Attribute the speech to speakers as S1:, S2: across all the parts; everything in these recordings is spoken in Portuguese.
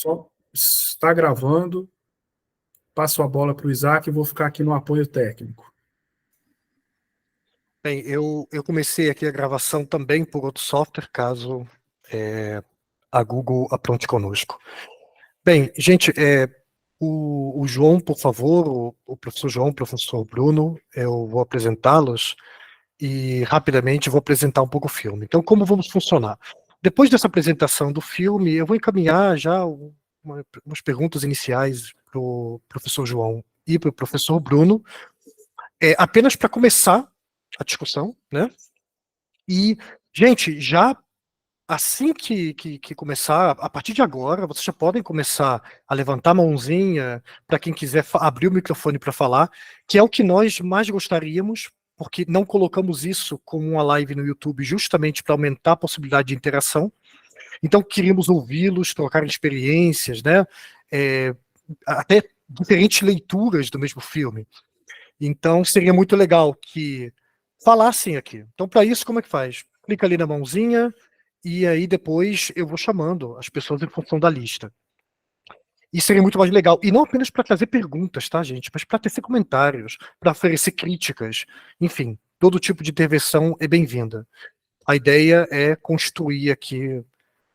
S1: Só está gravando. Passo a bola para o Isaac e vou ficar aqui no apoio técnico.
S2: Bem, eu comecei aqui a gravação também por outro software, caso a Google apronte conosco. Bem, gente, o João, por favor, o professor João, o professor Bruno, eu vou apresentá-los e rapidamente vou apresentar um pouco o filme. Então, como vamos funcionar? Depois dessa apresentação do filme, eu vou encaminhar já umas perguntas iniciais para o professor João e para o professor Bruno, apenas para começar a discussão, né? E, gente, já assim que começar, a partir de agora, vocês já podem começar a levantar a mãozinha para quem quiser abrir o microfone para falar, que é o que nós mais gostaríamos, porque não colocamos isso como uma live no YouTube justamente para aumentar a possibilidade de interação. Então, queríamos ouvi-los, trocar experiências, né? Até diferentes leituras do mesmo filme. Então, seria muito legal que falassem aqui. Então, para isso, como é que faz? Clica ali na mãozinha e aí depois eu vou chamando as pessoas em função da lista. Isso seria muito mais legal. E não apenas para trazer perguntas, tá, gente? Mas para tecer comentários, para oferecer críticas. Enfim, todo tipo de intervenção é bem-vinda. A ideia é construir aqui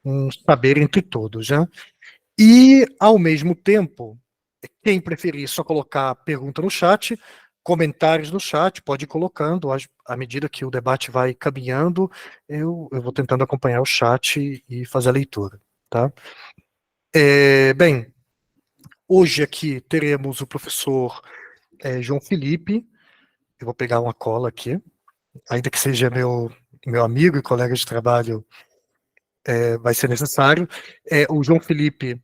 S2: um saber entre todos, né? E, ao mesmo tempo, quem preferir só colocar pergunta no chat, comentários no chat, pode ir colocando, à medida que o debate vai caminhando, eu vou tentando acompanhar o chat e fazer a leitura, tá? Bem, hoje aqui teremos o professor João Felipe, eu vou pegar uma cola aqui, ainda que seja meu amigo e colega de trabalho, vai ser necessário. O João Felipe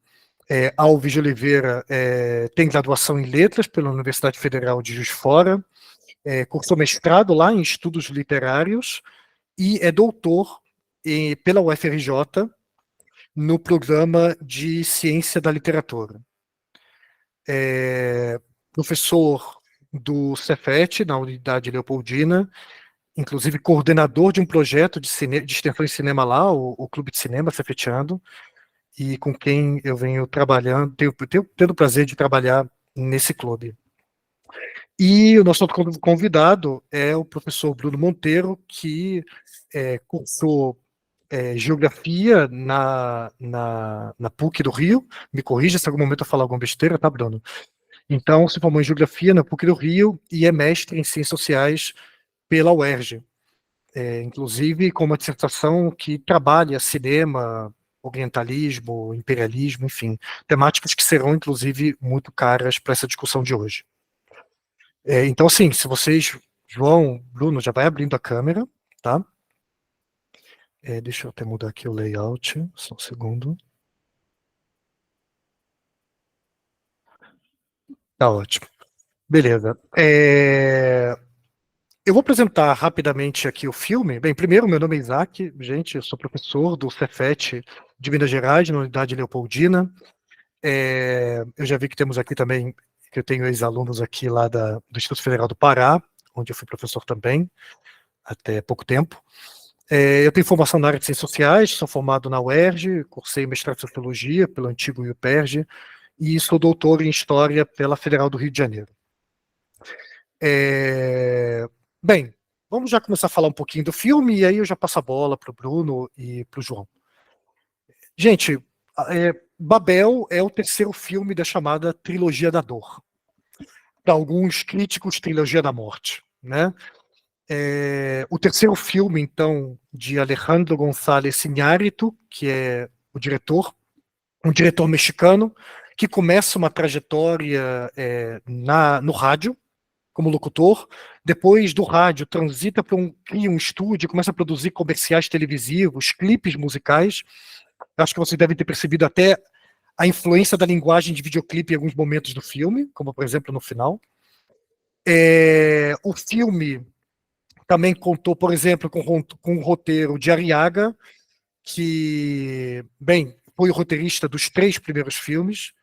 S2: Alves de Oliveira tem graduação em Letras pela Universidade Federal de Juiz de Fora, cursou mestrado lá em Estudos Literários e é doutor pela UFRJ no programa de Ciência da Literatura. Professor do Cefet, na Unidade Leopoldina, inclusive coordenador de um projeto de extensão em cinema lá, o Clube de Cinema Cefetiano, e com quem eu venho trabalhando, tendo o prazer de trabalhar nesse clube. E o nosso outro convidado é o professor Bruno Monteiro, que cursou Geografia na PUC do Rio. Me corrija se em algum momento eu falar alguma besteira, tá, Bruno? Então, se formou em Geografia na PUC do Rio e é mestre em Ciências Sociais pela UERJ. Inclusive com uma dissertação que trabalha cinema, orientalismo, imperialismo, enfim, temáticas que serão, inclusive, muito caras para essa discussão de hoje. Então, assim, se vocês, João, Bruno, já vai abrindo a câmera, tá? Deixa eu até mudar aqui o layout, só um segundo. Tá ótimo. Beleza. Eu vou apresentar rapidamente aqui o filme. Bem, primeiro, meu nome é Isaac, gente, eu sou professor do Cefet de Minas Gerais, na Unidade Leopoldina. Eu já vi que temos aqui também, que eu tenho ex-alunos aqui lá do Instituto Federal do Pará, onde eu fui professor também, até pouco tempo. Eu tenho formação na área de Ciências Sociais, sou formado na UERJ, cursei mestrado em Sociologia pelo antigo UPERJ, e sou doutor em História pela Federal do Rio de Janeiro. Bem, vamos já começar a falar um pouquinho do filme, e aí eu já passo a bola para o Bruno e para o João. Gente, Babel é o terceiro filme da chamada Trilogia da Dor. Para alguns críticos, Trilogia da Morte, né? O terceiro filme, então, de Alejandro González Iñárritu, que é o diretor, um diretor mexicano, que começa uma trajetória no rádio, como locutor, depois do rádio transita para cria um estúdio, começa a produzir comerciais televisivos, clipes musicais. Acho que vocês devem ter percebido até a influência da linguagem de videoclipe em alguns momentos do filme, como por exemplo no final. O filme também contou, por exemplo, com o roteiro de Arriaga, que, bem, foi o roteirista dos 3 primeiros filmes,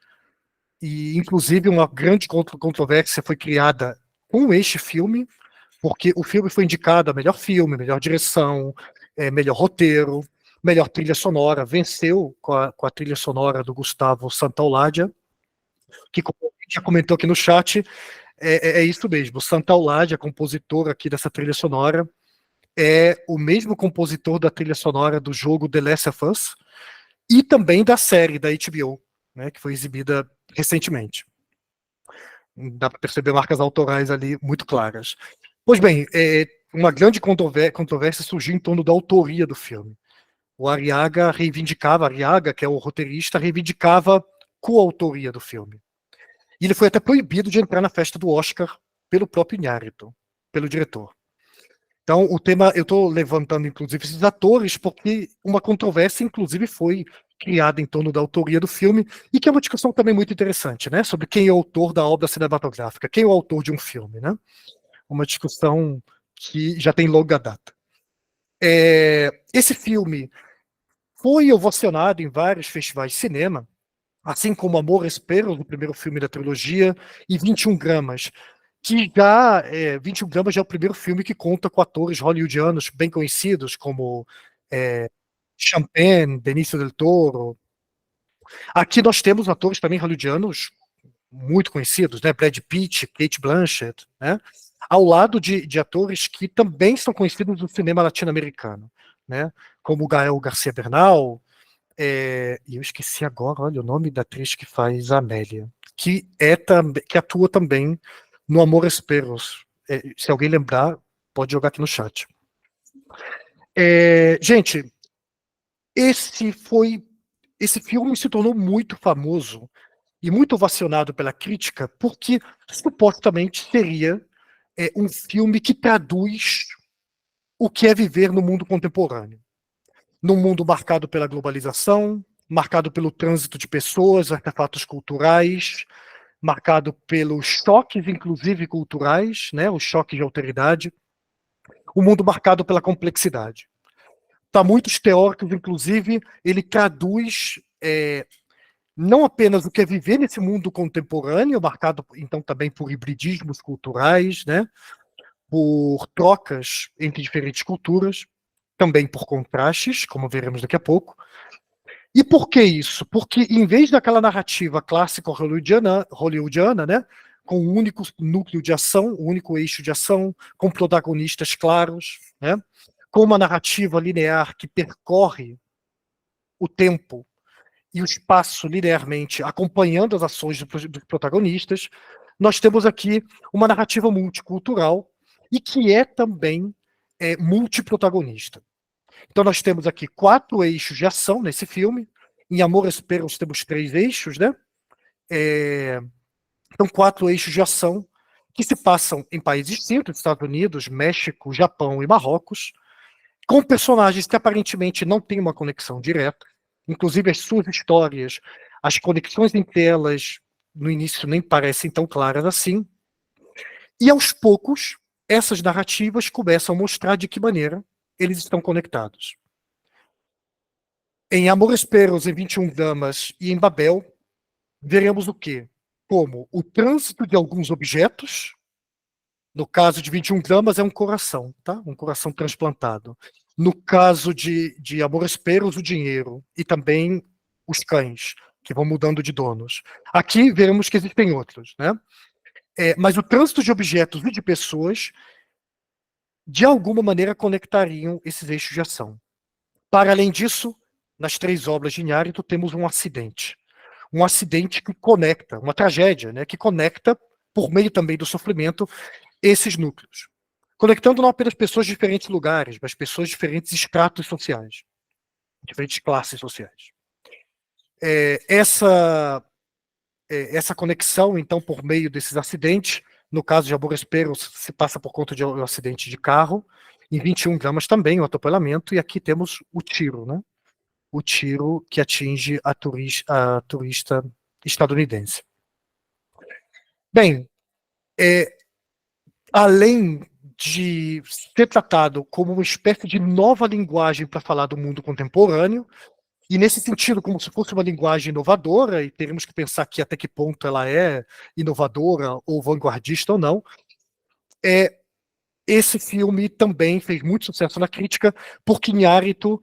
S2: e inclusive uma grande controvérsia foi criada com este filme, porque o filme foi indicado a melhor filme, melhor direção, melhor roteiro, Melhor trilha sonora, venceu com a trilha sonora do Gustavo Santaolalla, que, como a gente já comentou aqui no chat, é isso mesmo. O Santaolalla, compositor aqui dessa trilha sonora, é o mesmo compositor da trilha sonora do jogo The Last of Us e também da série da HBO, né, que foi exibida recentemente. Dá para perceber marcas autorais ali muito claras. Pois bem, uma grande controvérsia surgiu em torno da autoria do filme. O Arriaga, que é o roteirista, reivindicava coautoria do filme. E ele foi até proibido de entrar na festa do Oscar pelo próprio Iñárritu, pelo diretor. Então, o tema, eu estou levantando, inclusive, esses atores, porque uma controvérsia, inclusive, foi criada em torno da autoria do filme, e que é uma discussão também muito interessante, né? Sobre quem é o autor da obra cinematográfica, quem é o autor de um filme, né? Uma discussão que já tem longa data. Esse filme foi ovacionado em vários festivais de cinema, assim como Amores Perros, o primeiro filme da trilogia, e 21 Gramas, que 21 Gramas já é o primeiro filme que conta com atores hollywoodianos bem conhecidos, como Champagne, Benício del Toro. Aqui nós temos atores também hollywoodianos muito conhecidos, né? Brad Pitt, Kate Blanchett, né? Ao lado de atores que também são conhecidos no cinema latino-americano, né? Como Gael Garcia Bernal, e eu esqueci agora, olha, o nome da atriz que faz a Amélia, que atua também no Amores Perros. Se alguém lembrar, pode jogar aqui no chat. Gente, esse filme se tornou muito famoso e muito ovacionado pela crítica porque supostamente seria um filme que traduz o que é viver no mundo contemporâneo. Num mundo marcado pela globalização, marcado pelo trânsito de pessoas, artefatos culturais, marcado pelos choques, inclusive culturais, né, os choques de alteridade, um mundo marcado pela complexidade. Para muitos teóricos, inclusive, ele traduz não apenas o que é viver nesse mundo contemporâneo, marcado então também por hibridismos culturais, né, por trocas entre diferentes culturas, também por contrastes, como veremos daqui a pouco. E por que isso? Porque em vez daquela narrativa clássica hollywoodiana, né, com um único núcleo de ação, um único eixo de ação, com protagonistas claros, né, com uma narrativa linear que percorre o tempo e o espaço linearmente, acompanhando as ações dos protagonistas, nós temos aqui uma narrativa multicultural e que é também multiprotagonista. Então nós temos aqui 4 eixos de ação nesse filme. Em Amores Perros temos 3 eixos, né? Então 4 eixos de ação que se passam em países distintos, Estados Unidos, México, Japão e Marrocos, com personagens que aparentemente não têm uma conexão direta. Inclusive as suas histórias, as conexões entre elas no início nem parecem tão claras assim. E aos poucos, essas narrativas começam a mostrar de que maneira eles estão conectados. Em Amores Perros, em 21 Damas e em Babel, veremos o quê? Como o trânsito de alguns objetos, no caso de 21 Damas é um coração, tá? Um coração transplantado. No caso de Amores Perros, o dinheiro e também os cães, que vão mudando de donos. Aqui veremos que existem outros, né? Mas o trânsito de objetos e de pessoas, de alguma maneira, conectariam esses eixos de ação. Para além disso, nas 3 obras de Iñárritu, temos um acidente. Um acidente que conecta, uma tragédia, né? Que conecta, por meio também do sofrimento, esses núcleos. Conectando não apenas pessoas de diferentes lugares, mas pessoas de diferentes estratos sociais, diferentes classes sociais. Essa conexão, então, por meio desses acidentes, no caso de Amores Perros, se passa por conta de um acidente de carro, em 21 Gramas também, o atropelamento, e aqui temos o tiro, né? O tiro que atinge a turista estadunidense. Bem, além de ser tratado como uma espécie de nova linguagem para falar do mundo contemporâneo, e nesse sentido, como se fosse uma linguagem inovadora, e teremos que pensar aqui até que ponto ela é inovadora ou vanguardista ou não, esse filme também fez muito sucesso na crítica, porque Iñárritu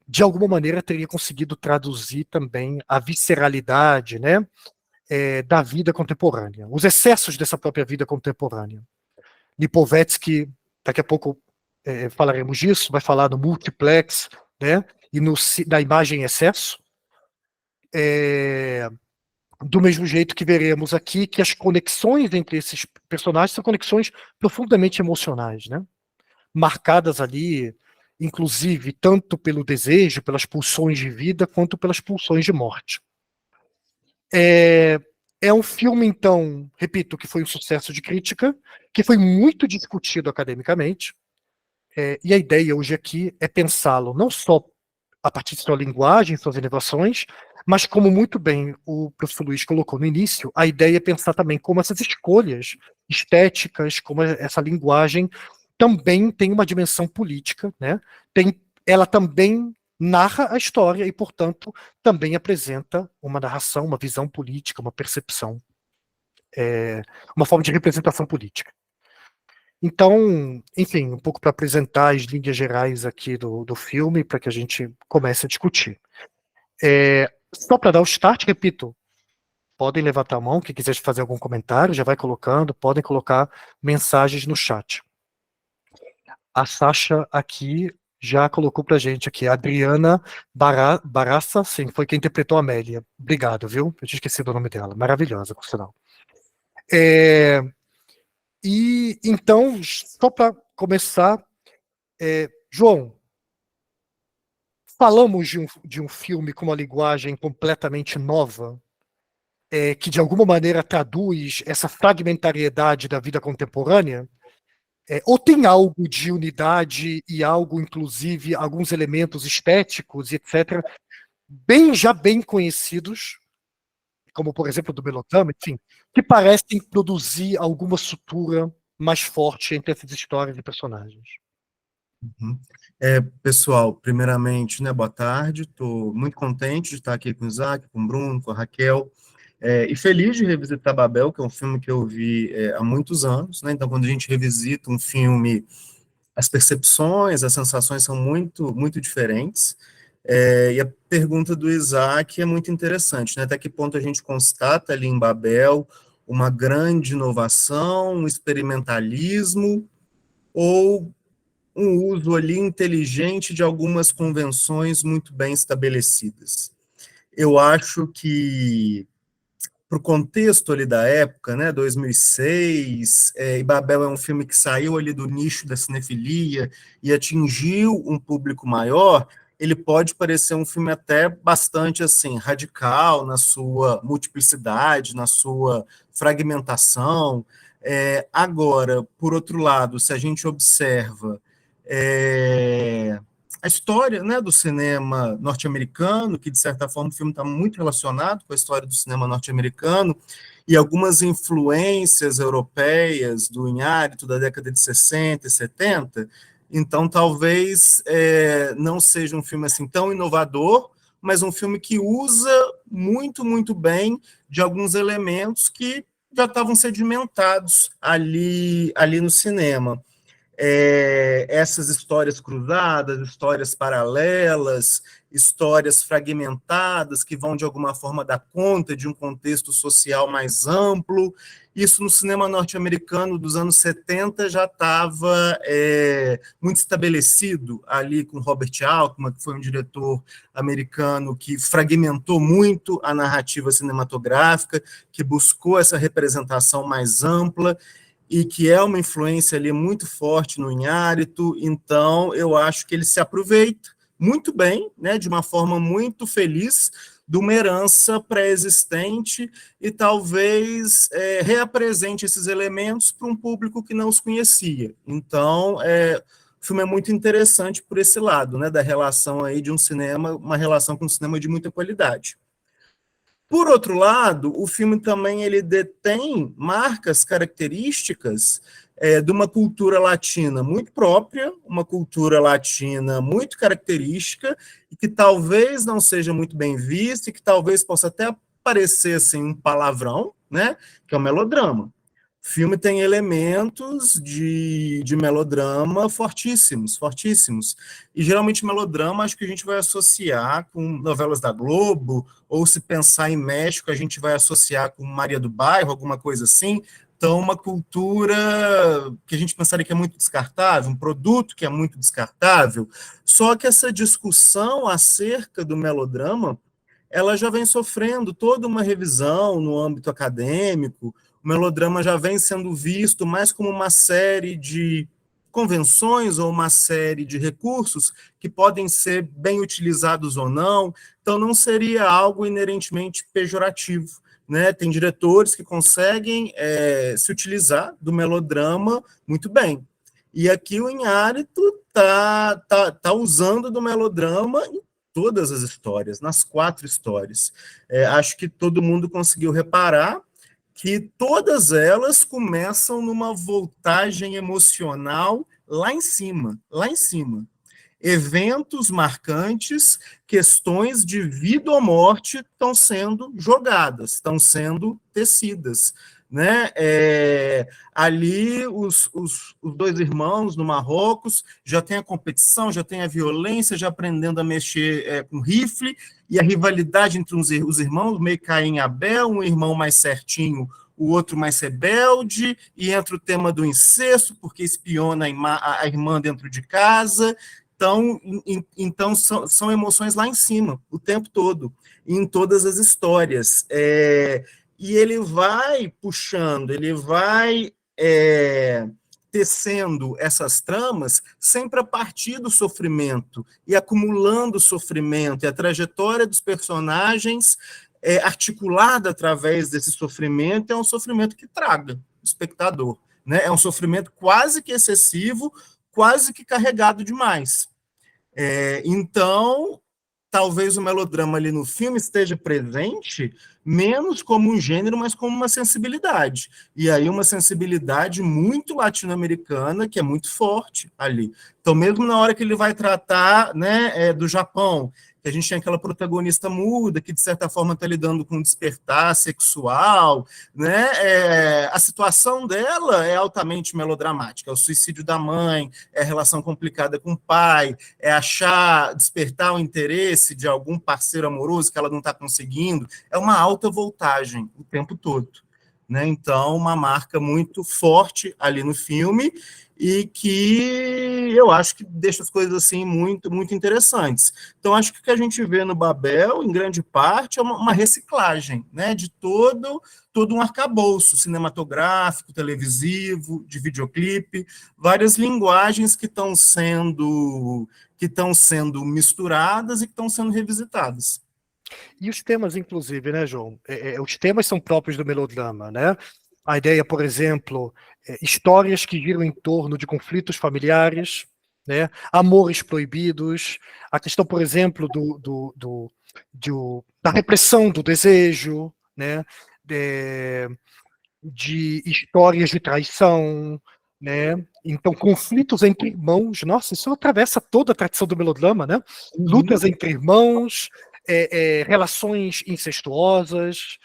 S2: de alguma maneira teria conseguido traduzir também a visceralidade, né, da vida contemporânea, os excessos dessa própria vida contemporânea. Lipovetsky, daqui a pouco falaremos disso, vai falar do multiplex, né, e da imagem em excesso, do mesmo jeito que veremos aqui que as conexões entre esses personagens são conexões profundamente emocionais, né, marcadas ali, inclusive, tanto pelo desejo, pelas pulsões de vida, quanto pelas pulsões de morte. É um filme, então, repito, que foi um sucesso de crítica, que foi muito discutido academicamente, e a ideia hoje aqui é pensá-lo não só a partir de sua linguagem, suas inovações, mas como muito bem o professor Luiz colocou no início, a ideia é pensar também como essas escolhas estéticas, como essa linguagem também tem uma dimensão política, né? Ela também narra a história e, portanto, também apresenta uma narração, uma visão política, uma percepção, uma forma de representação política. Então, enfim, um pouco para apresentar as linhas gerais aqui do filme, para que a gente comece a discutir. Só para dar o start, repito, podem levantar a mão, quem quiser fazer algum comentário, já vai colocando, podem colocar mensagens no chat. A Sasha aqui já colocou pra gente aqui, a Adriana Barassa, sim, foi quem interpretou a Amélia. Obrigado, viu? Eu tinha esquecido o nome dela. Maravilhosa, por sinal. E então, só para começar, João, falamos de um filme com uma linguagem completamente nova, que de alguma maneira traduz essa fragmentariedade da vida contemporânea? Ou tem algo de unidade e algo, inclusive, alguns elementos estéticos, etc., já bem conhecidos, como, por exemplo, do melodrama, enfim, que parecem produzir alguma sutura mais forte entre essas histórias e personagens.
S3: Uhum. Pessoal, primeiramente, né, boa tarde, estou muito contente de estar aqui com o Isaac, com o Bruno, com a Raquel, e feliz de revisitar Babel, que é um filme que eu vi há muitos anos, né, então quando a gente revisita um filme, as percepções, as sensações são muito, muito diferentes, e a pergunta do Isaac é muito interessante, né, até que ponto a gente constata ali em Babel uma grande inovação, um experimentalismo, ou um uso ali inteligente de algumas convenções muito bem estabelecidas. Eu acho que, para o contexto ali da época, né, 2006, e Babel é um filme que saiu ali do nicho da cinefilia e atingiu um público maior, ele pode parecer um filme até bastante assim radical na sua multiplicidade, na sua fragmentação. Agora, por outro lado, se a gente observa a história, né, do cinema norte-americano, que de certa forma o filme está muito relacionado com a história do cinema norte-americano, e algumas influências europeias do Inhárito da década de 60 e 70, então talvez não seja um filme assim tão inovador, mas um filme que usa muito, muito bem de alguns elementos que já estavam sedimentados ali no cinema. Essas histórias cruzadas, histórias paralelas, histórias fragmentadas que vão de alguma forma dar conta de um contexto social mais amplo. Isso no cinema norte-americano dos anos 70 já estava muito estabelecido ali com Robert Altman, que foi um diretor americano que fragmentou muito a narrativa cinematográfica, que buscou essa representação mais ampla, e que é uma influência ali muito forte no Inhárito, então eu acho que ele se aproveita muito bem, né, de uma forma muito feliz, de uma herança pré-existente e talvez reapresente esses elementos para um público que não os conhecia. Então, o filme é muito interessante por esse lado, né, da relação aí de um cinema, uma relação com um cinema de muita qualidade. Por outro lado, o filme também ele detém marcas características de uma cultura latina muito própria, uma cultura latina muito característica, e que talvez não seja muito bem vista, e que talvez possa até parecer assim, um palavrão, né, que é o melodrama. O filme tem elementos de melodrama fortíssimos, fortíssimos. E geralmente melodrama acho que a gente vai associar com novelas da Globo, ou se pensar em México, a gente vai associar com Maria do Bairro, alguma coisa assim. Então, uma cultura que a gente pensaria que é muito descartável, um produto que é muito descartável. Só que essa discussão acerca do melodrama, ela já vem sofrendo toda uma revisão no âmbito acadêmico. O melodrama já vem sendo visto mais como uma série de convenções ou uma série de recursos que podem ser bem utilizados ou não, então não seria algo inerentemente pejorativo, né? Tem diretores que conseguem se utilizar do melodrama muito bem, e aqui o Inhárito tá usando do melodrama em todas as histórias, nas 4 histórias. Acho que todo mundo conseguiu reparar que todas elas começam numa voltagem emocional lá em cima, lá em cima. Eventos marcantes, questões de vida ou morte estão sendo jogadas, estão sendo tecidas. Né? Ali, os 2 irmãos no Marrocos já tem a competição, já tem a violência, já aprendendo a mexer com rifle, e a rivalidade entre os irmãos, meio Caim e Abel, um irmão mais certinho, o outro mais rebelde, e entra o tema do incesto, porque espiona a irmã dentro de casa. Então são emoções lá em cima, o tempo todo, em todas as histórias. E ele vai puxando, ele vai tecendo essas tramas sempre a partir do sofrimento, e acumulando sofrimento, e a trajetória dos personagens articulada através desse sofrimento é um sofrimento que traga o espectador. Né? É um sofrimento quase que excessivo, quase que carregado demais. Então, talvez o melodrama ali no filme esteja presente menos como um gênero, mas como uma sensibilidade. E aí uma sensibilidade muito latino-americana, que é muito forte ali. Então, mesmo na hora que ele vai tratar, né, do Japão, que a gente tem aquela protagonista muda, que de certa forma está lidando com um despertar sexual, né? A situação dela é altamente melodramática, é o suicídio da mãe, é a relação complicada com o pai, é despertar o interesse de algum parceiro amoroso que ela não está conseguindo, é uma alta voltagem o tempo todo. Né? Então, uma marca muito forte ali no filme, e que eu acho que deixa as coisas assim muito, muito interessantes. Então, acho que o que a gente vê no Babel, em grande parte, é uma reciclagem, né, de todo um arcabouço cinematográfico, televisivo, de videoclipe, várias linguagens que estão sendo misturadas e que estão sendo revisitadas.
S2: E os temas, inclusive, né, João? Os temas são próprios do melodrama, né? A ideia, por exemplo, histórias que giram em torno de conflitos familiares, né? Amores proibidos, a questão, por exemplo, da repressão do desejo, né? De histórias de traição, né? Então, conflitos entre irmãos, nossa, isso atravessa toda a tradição do melodrama, né? Lutas entre irmãos, relações incestuosas,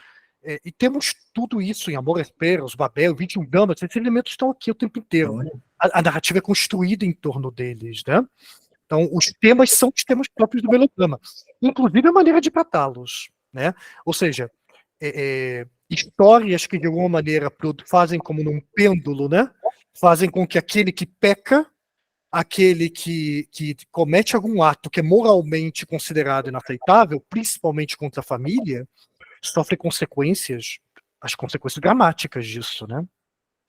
S2: e temos tudo isso em Amores Perros, Babel, 21 Damas, esses elementos estão aqui o tempo inteiro. A narrativa é construída em torno deles, né? Então, os temas são os temas próprios do melodrama, inclusive a maneira de tratá-los, né? Ou seja, histórias que de alguma maneira fazem como num pêndulo, né? Fazem com que aquele que peca, aquele que comete algum ato que é moralmente considerado inaceitável, principalmente contra a família, sofre consequências, as consequências dramáticas disso, né?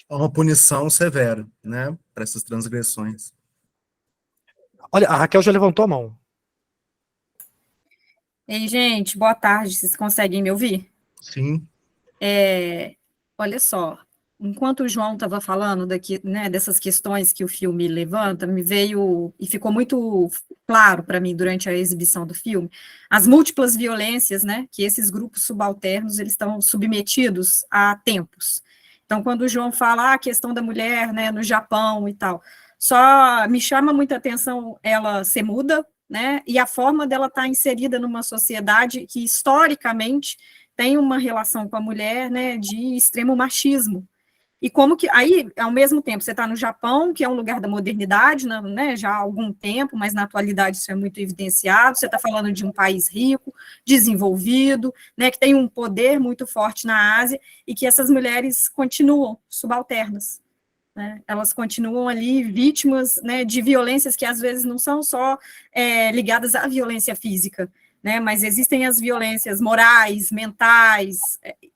S3: Uma punição severa, né, para essas transgressões.
S2: Olha, a Raquel já levantou a mão.
S4: Ei, gente, boa tarde, vocês conseguem me ouvir?
S3: Sim.
S4: Olha só, enquanto o João estava falando daqui, né, dessas questões que o filme levanta, me veio e ficou muito claro para mim durante a exibição do filme, as múltiplas violências, né, que esses grupos subalternos eles estão submetidos há tempos. Então, quando o João fala a questão da mulher, né, no Japão e tal, só me chama muita atenção ela ser muda, né, e a forma dela estar inserida numa sociedade que historicamente tem uma relação com a mulher, né, de extremo machismo. E como que, aí, ao mesmo tempo, você está no Japão, que é um lugar da modernidade, né, já há algum tempo, mas na atualidade isso é muito evidenciado, você está falando de um país rico, desenvolvido, né, que tem um poder muito forte na Ásia, e que essas mulheres continuam subalternas, né, elas continuam ali vítimas, né, de violências que às vezes não são só ligadas à violência física, né, mas existem as violências morais, mentais,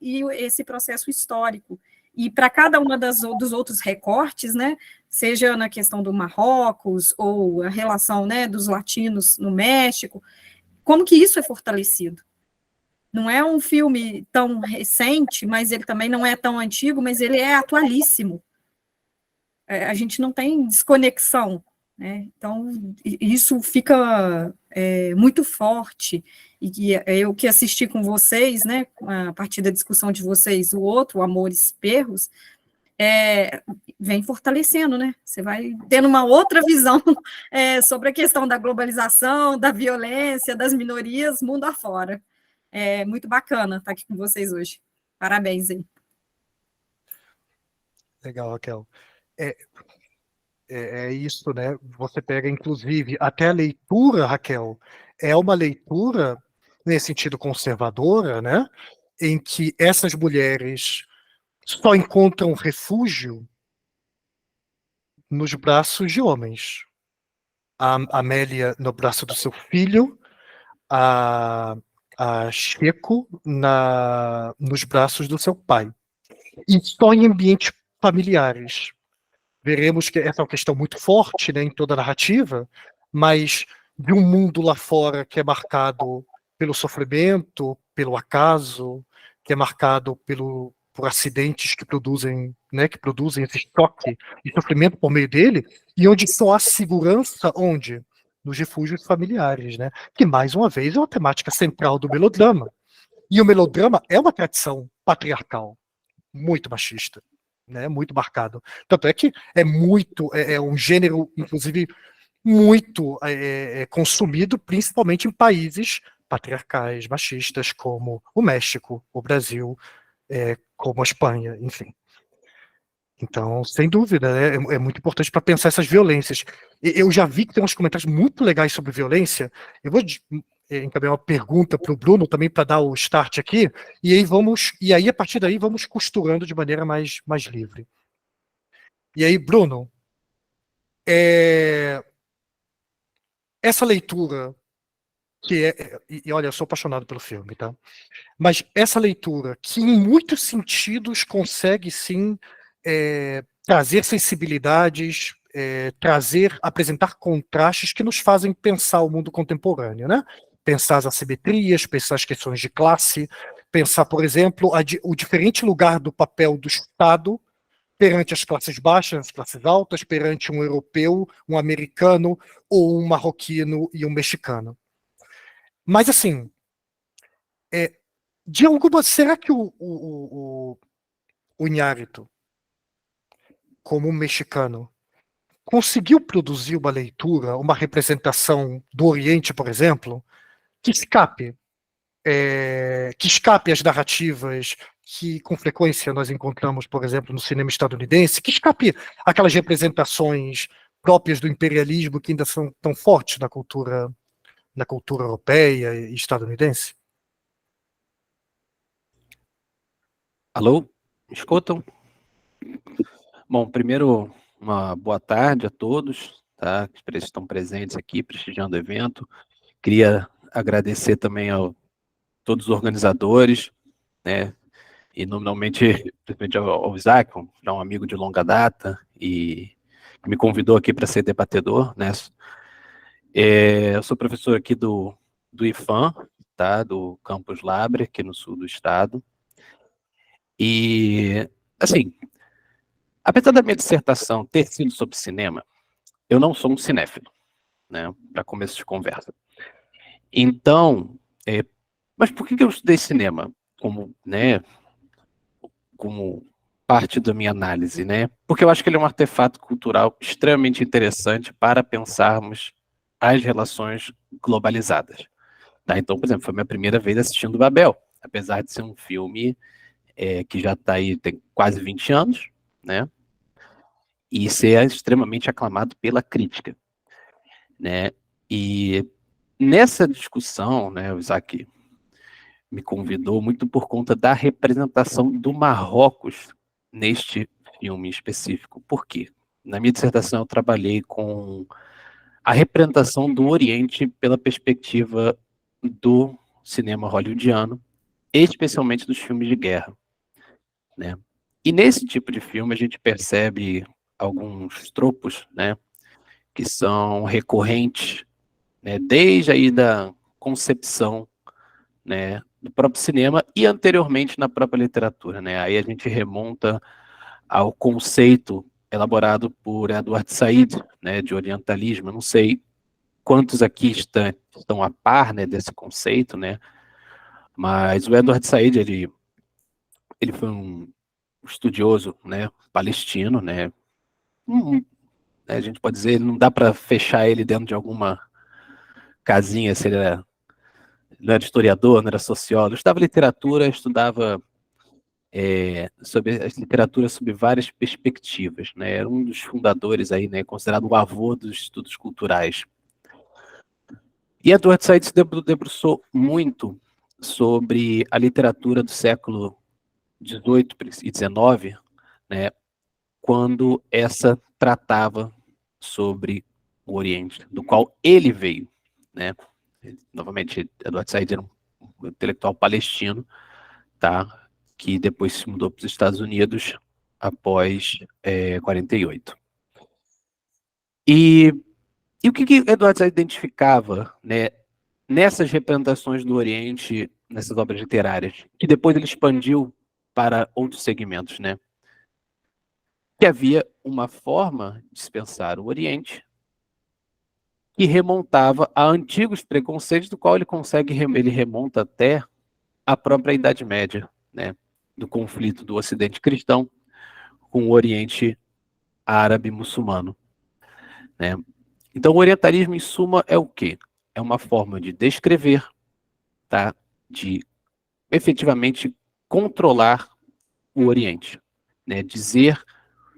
S4: e esse processo histórico. E para cada uma dos outros recortes, né, seja na questão do Marrocos, ou a relação, né, dos latinos no México, como que isso é fortalecido? Não é um filme tão recente, mas ele também não é tão antigo, mas ele é atualíssimo. A gente não tem desconexão, né? Então, isso fica muito forte, e eu que assisti com vocês, né, a partir da discussão de vocês, o outro, Amores Perros, vem fortalecendo, né? Você vai tendo uma outra visão sobre a questão da globalização, da violência, das minorias, mundo afora. É muito bacana estar aqui com vocês hoje. Parabéns aí.
S2: Legal, Raquel. É isso, né? Você pega, inclusive, até a leitura, Raquel, é uma leitura, nesse sentido, conservadora, né? Em que essas mulheres só encontram refúgio nos braços de homens. A Amélia no braço do seu filho, a Chico nos braços do seu pai. E só em ambientes familiares. Veremos que essa é uma questão muito forte, né, em toda a narrativa, mas de um mundo lá fora que é marcado pelo sofrimento, pelo acaso, que é marcado por acidentes que produzem esse choque e sofrimento por meio dele, e onde só há segurança, onde? Nos refúgios familiares, né? Que, mais uma vez, é uma temática central do melodrama. E o melodrama é uma tradição patriarcal, muito machista, né? Muito marcado. Tanto é que é um gênero, inclusive, muito consumido, principalmente em países patriarcais, machistas, como o México, o Brasil, como a Espanha, enfim. Então, sem dúvida, é muito importante para pensar essas violências. Eu já vi que tem uns comentários muito legais sobre violência. Eu vou encaminhar uma pergunta para o Bruno também para dar o start aqui, e aí a partir daí vamos costurando de maneira mais livre. E aí, Bruno, essa leitura e olha, eu sou apaixonado pelo filme, tá? Mas essa leitura, que em muitos sentidos consegue sim trazer sensibilidades, apresentar contrastes que nos fazem pensar o mundo contemporâneo, né? Pensar as assimetrias, pensar as questões de classe, pensar, por exemplo, o diferente lugar do papel do Estado perante as classes baixas, as classes altas, perante um europeu, um americano, ou um marroquino e um mexicano. Mas, assim, será que o Iñárritu, como um mexicano, conseguiu produzir uma leitura, uma representação do Oriente, por exemplo, que escape às narrativas que com frequência nós encontramos, por exemplo, no cinema estadunidense, que escape aquelas representações próprias do imperialismo que ainda são tão fortes na cultura europeia e estadunidense?
S5: Alô? Me escutam? Bom, primeiro, uma boa tarde a todos, tá? Que estão presentes aqui, prestigiando o evento. Queria agradecer também a todos os organizadores, né? E nominalmente, principalmente ao Isaac, um amigo de longa data, e que me convidou aqui para ser debatedor, né? Eu sou professor aqui do IFAM, tá? Do Campus Labre, aqui no sul do estado. E, assim, apesar da minha dissertação ter sido sobre cinema, eu não sou um cinéfilo, né? Para começo de conversa. Então, mas por que eu estudei cinema como, né? Como parte da minha análise, né? Porque eu acho que ele é um artefato cultural extremamente interessante para pensarmos as relações globalizadas. Tá? Então, por exemplo, foi a minha primeira vez assistindo Babel, apesar de ser um filme que já está aí tem quase 20 anos, né? E ser extremamente aclamado pela crítica, né? E nessa discussão, né, o Isaac me convidou muito por conta da representação do Marrocos neste filme específico. Por quê? Na minha dissertação eu trabalhei com a representação do Oriente pela perspectiva do cinema hollywoodiano, especialmente dos filmes de guerra, né? E nesse tipo de filme a gente percebe alguns tropos, né, que são recorrentes, né, desde aí da concepção, né, do próprio cinema e anteriormente na própria literatura, né? Aí a gente remonta ao conceito elaborado por Edward Said, né, de orientalismo. Eu não sei quantos aqui estão a par, né, desse conceito, né? Mas o Edward Said, ele foi um estudioso, né, palestino, né? A gente pode dizer, não dá para fechar ele dentro de alguma casinha, se ele não era historiador, não era sociólogo, estudava literatura, estudava sobre as literaturas sob várias perspectivas, né? Era um dos fundadores aí, né, considerado o avô dos estudos culturais. E Edward Said se debruçou muito sobre a literatura do século XVIII e XIX, né, quando essa tratava sobre o Oriente, do qual ele veio, né? Novamente, Edward Said era um intelectual palestino, tá? Que depois se mudou para os Estados Unidos após 48. E o que Edward Said identificava, né, nessas representações do Oriente, nessas obras literárias, que depois ele expandiu para outros segmentos, né? Que havia uma forma de se pensar o Oriente que remontava a antigos preconceitos, do qual ele remonta até a própria Idade Média, né? Do conflito do Ocidente cristão com o Oriente árabe muçulmano, né? Então, o orientalismo, em suma, é o quê? É uma forma de descrever, tá? De efetivamente controlar o Oriente, né? Dizer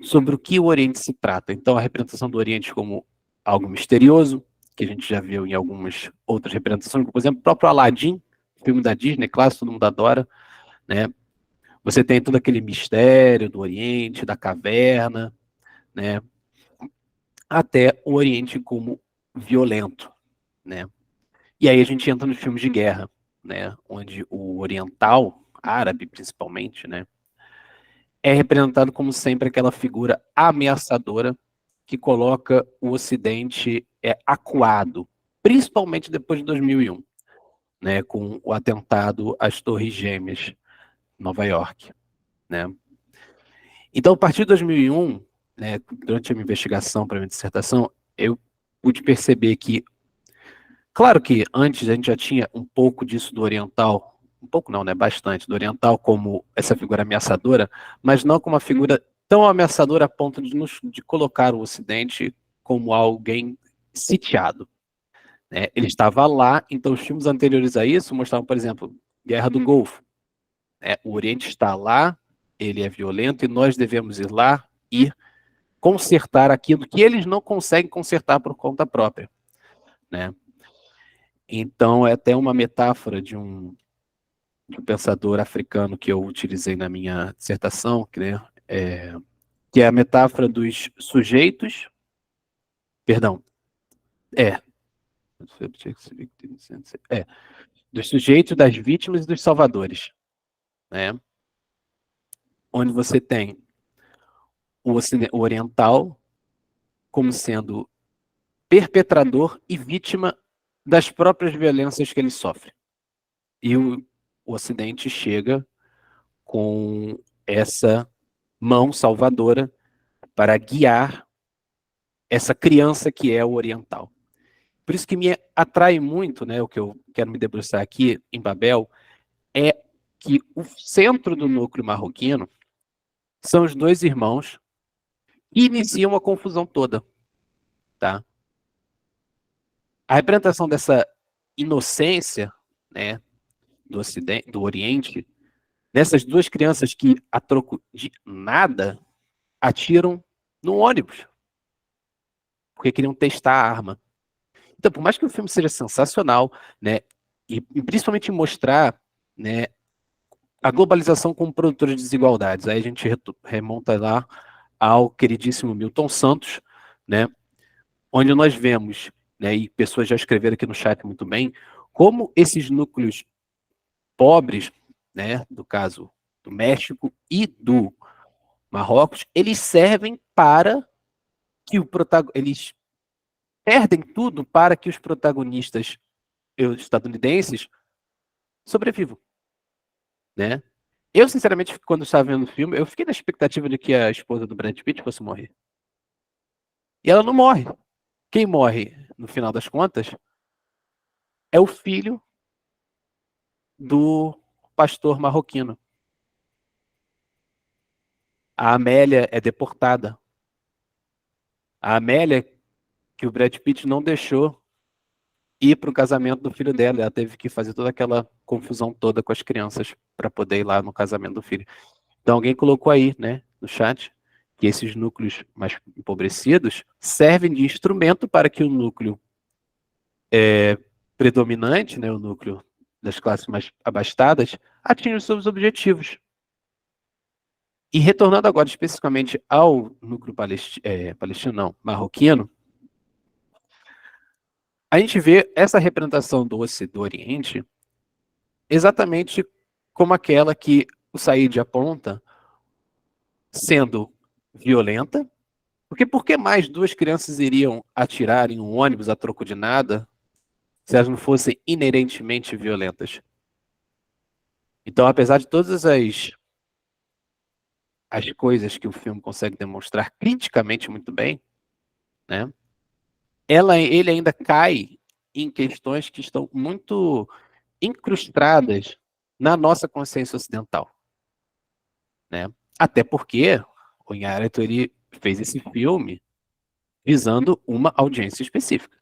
S5: sobre o que o Oriente se trata. Então, a representação do Oriente como algo misterioso, que a gente já viu em algumas outras representações, como, por exemplo, o próprio Aladdin, filme da Disney, clássico, todo mundo adora, né? Você tem todo aquele mistério do Oriente, da caverna, né? Até o Oriente como violento, né? E aí a gente entra nos filmes de guerra, né? Onde o oriental, árabe principalmente, né, é representado como sempre aquela figura ameaçadora que coloca o Ocidente acuado, principalmente depois de 2001, né, com o atentado às Torres Gêmeas, Nova York, né? Então, a partir de 2001, né, durante a minha investigação para a minha dissertação, eu pude perceber que, claro que antes a gente já tinha um pouco disso do oriental, um pouco não, né, bastante, do oriental como essa figura ameaçadora, mas não como uma figura tão ameaçadora a ponto de colocar o Ocidente como alguém sitiado, né? Ele estava lá, então os filmes anteriores a isso mostravam, por exemplo, Guerra do Golfo, né? O Oriente está lá, ele é violento e nós devemos ir lá e consertar aquilo que eles não conseguem consertar por conta própria, né? Então, é até uma metáfora de um pensador africano que eu utilizei na minha dissertação, que é a metáfora dos sujeitos, perdão, é, dos sujeitos, das vítimas e dos salvadores, né? Onde você tem o oriental como sendo perpetrador e vítima das próprias violências que ele sofre. E o Ocidente chega com essa mão salvadora para guiar essa criança que é o oriental. Por isso que me atrai muito, né, o que eu quero me debruçar aqui em Babel, é que o centro do núcleo marroquino são os dois irmãos que iniciam a confusão toda, tá? A representação dessa inocência, né, do Ocidente, do Oriente, nessas duas crianças que, a troco de nada, atiram no ônibus, porque queriam testar a arma. Então, por mais que o filme seja sensacional, né, e principalmente mostrar, né, a globalização como produtora de desigualdades, aí a gente remonta lá ao queridíssimo Milton Santos, né, onde nós vemos, né, e pessoas já escreveram aqui no chat muito bem, como esses núcleos pobres, né, do caso do México e do Marrocos, eles servem para que eles perdem tudo para que os protagonistas estadunidenses sobrevivam, né? Eu, sinceramente, quando estava vendo o filme, eu fiquei na expectativa de que a esposa do Brad Pitt fosse morrer. E ela não morre. Quem morre, no final das contas, é o filho do pastor marroquino. A Amélia é deportada. A Amélia, que o Brad Pitt não deixou ir para o casamento do filho dela. Ela teve que fazer toda aquela confusão toda com as crianças para poder ir lá no casamento do filho. Então alguém colocou aí, né, no chat, que esses núcleos mais empobrecidos servem de instrumento para que o núcleo predominante, né, o núcleo das classes mais abastadas, atinja os seus objetivos. E retornando agora especificamente ao núcleo palestino, não, marroquino, a gente vê essa representação do Oriente exatamente como aquela que o Said aponta, sendo violenta, porque por que mais duas crianças iriam atirar em um ônibus a troco de nada se elas não fossem inerentemente violentas? Então, apesar de todas as coisas que o filme consegue demonstrar criticamente muito bem, né, ele ainda cai em questões que estão muito incrustadas na nossa consciência ocidental, né? Até porque o Inharito, ele fez esse filme visando uma audiência específica.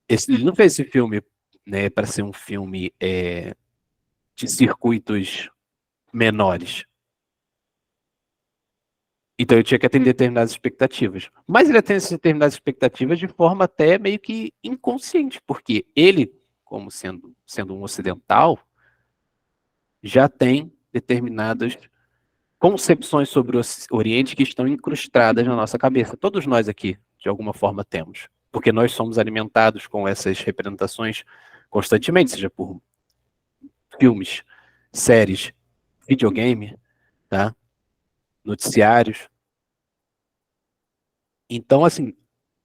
S5: Ele não fez esse filme, né, para ser um filme de circuitos menores. Então eu tinha que atender determinadas expectativas. Mas ele atende essas determinadas expectativas de forma até meio que inconsciente, porque ele, como sendo um ocidental, já tem determinadas concepções sobre o Oriente que estão incrustadas na nossa cabeça. Todos nós aqui, de alguma forma, temos. Porque nós somos alimentados com essas representações constantemente, seja por filmes, séries, videogame, tá? Noticiários. Então, assim,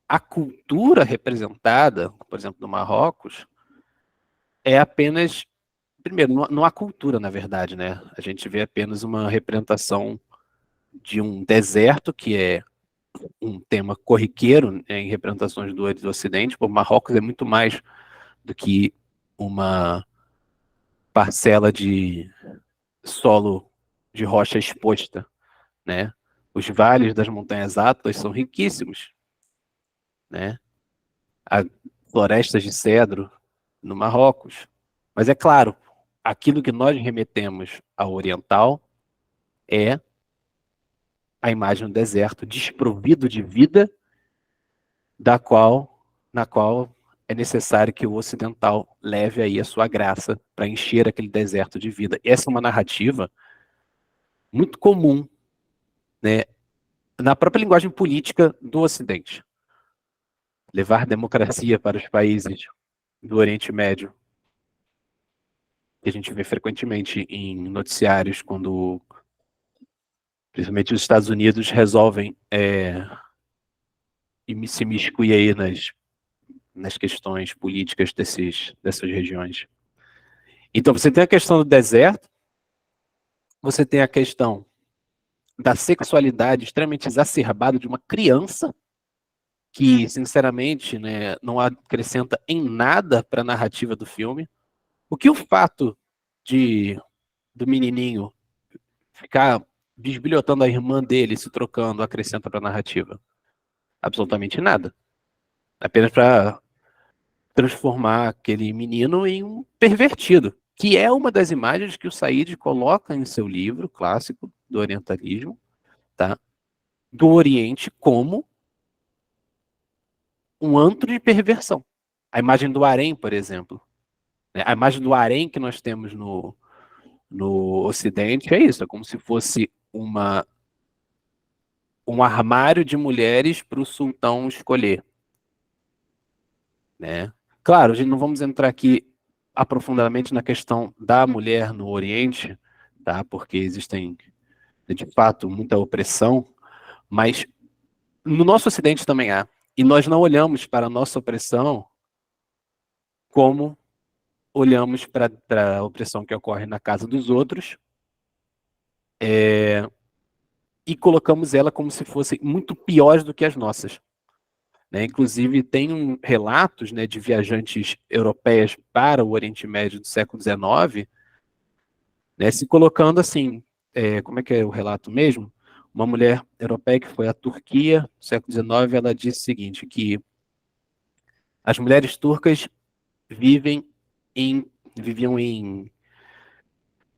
S5: a cultura representada, por exemplo, no Marrocos, é apenas... Primeiro, não há cultura, na verdade, né? A gente vê apenas uma representação de um deserto, que é um tema corriqueiro, né, em representações do Ocidente. O Marrocos é muito mais do que uma parcela de solo de rocha exposta, né? Os vales das montanhas Atlas são riquíssimos, né? Há florestas de cedro no Marrocos. Mas é claro, aquilo que nós remetemos ao oriental é a imagem do deserto desprovido de vida, na qual é necessário que o ocidental leve aí a sua graça para encher aquele deserto de vida. Essa é uma narrativa muito comum, né, na própria linguagem política do Ocidente. Levar democracia para os países do Oriente Médio, que a gente vê frequentemente em noticiários, quando principalmente os Estados Unidos resolvem se imiscuir aí nas questões políticas dessas regiões. Então, você tem a questão do deserto, você tem a questão da sexualidade extremamente exacerbada de uma criança, que, sinceramente, né, não acrescenta em nada para a narrativa do filme. O que o fato do menininho ficar bisbilhotando a irmã dele, se trocando, acrescenta para a narrativa? Absolutamente nada. Apenas para transformar aquele menino em um pervertido, que é uma das imagens que o Said coloca em seu livro clássico do orientalismo, tá? Do Oriente como um antro de perversão. A imagem do harém, por exemplo, né? A imagem do harém que nós temos no Ocidente é isso, é como se fosse um armário de mulheres para o sultão escolher, né? Claro, a gente não vamos entrar aqui aprofundadamente na questão da mulher no Oriente, tá? Porque existem, de fato, muita opressão, mas no nosso Ocidente também há. E nós não olhamos para a nossa opressão como olhamos para a opressão que ocorre na casa dos outros, e colocamos ela como se fossem muito piores do que as nossas, né? Inclusive, tem relatos, né, de viajantes europeias para o Oriente Médio do século XIX, né, se colocando assim, como é que é o relato mesmo? Uma mulher europeia que foi à Turquia no século XIX, ela disse o seguinte, que as mulheres turcas viviam em...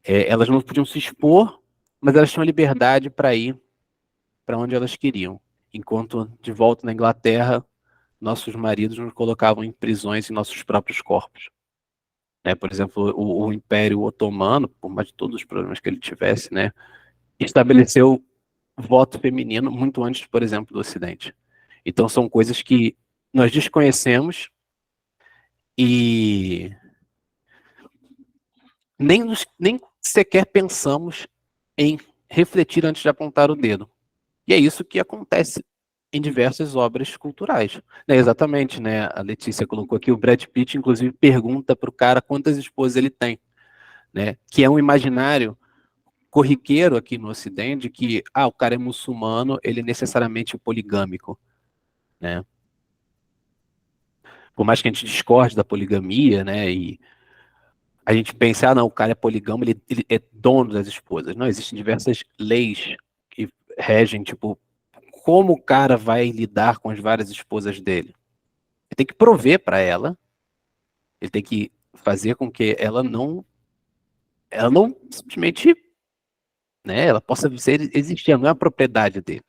S5: elas não podiam se expor, mas elas tinham liberdade para ir para onde elas queriam. Enquanto, de volta na Inglaterra, nossos maridos nos colocavam em prisões em nossos próprios corpos. Né? Por exemplo, o Império Otomano, por mais de todos os problemas que ele tivesse, né, estabeleceu voto feminino muito antes, por exemplo, do Ocidente. Então, são coisas que nós desconhecemos e nem sequer pensamos em refletir antes de apontar o dedo. E é isso que acontece em diversas obras culturais. Né, exatamente, né? A Letícia colocou aqui, o Brad Pitt, inclusive, pergunta para o cara quantas esposas ele tem, né? Que é um imaginário corriqueiro aqui no Ocidente, que o cara é muçulmano, ele é necessariamente poligâmico, né? Por mais que a gente discorde da poligamia, né? E a gente pensa, não, o cara é poligâmico, ele é dono das esposas. Não, existem diversas leis que regem, tipo, como o cara vai lidar com as várias esposas dele. Ele tem que prover para ela, ele tem que fazer com que ela não simplesmente, né, ela possa existir, não é a propriedade dele.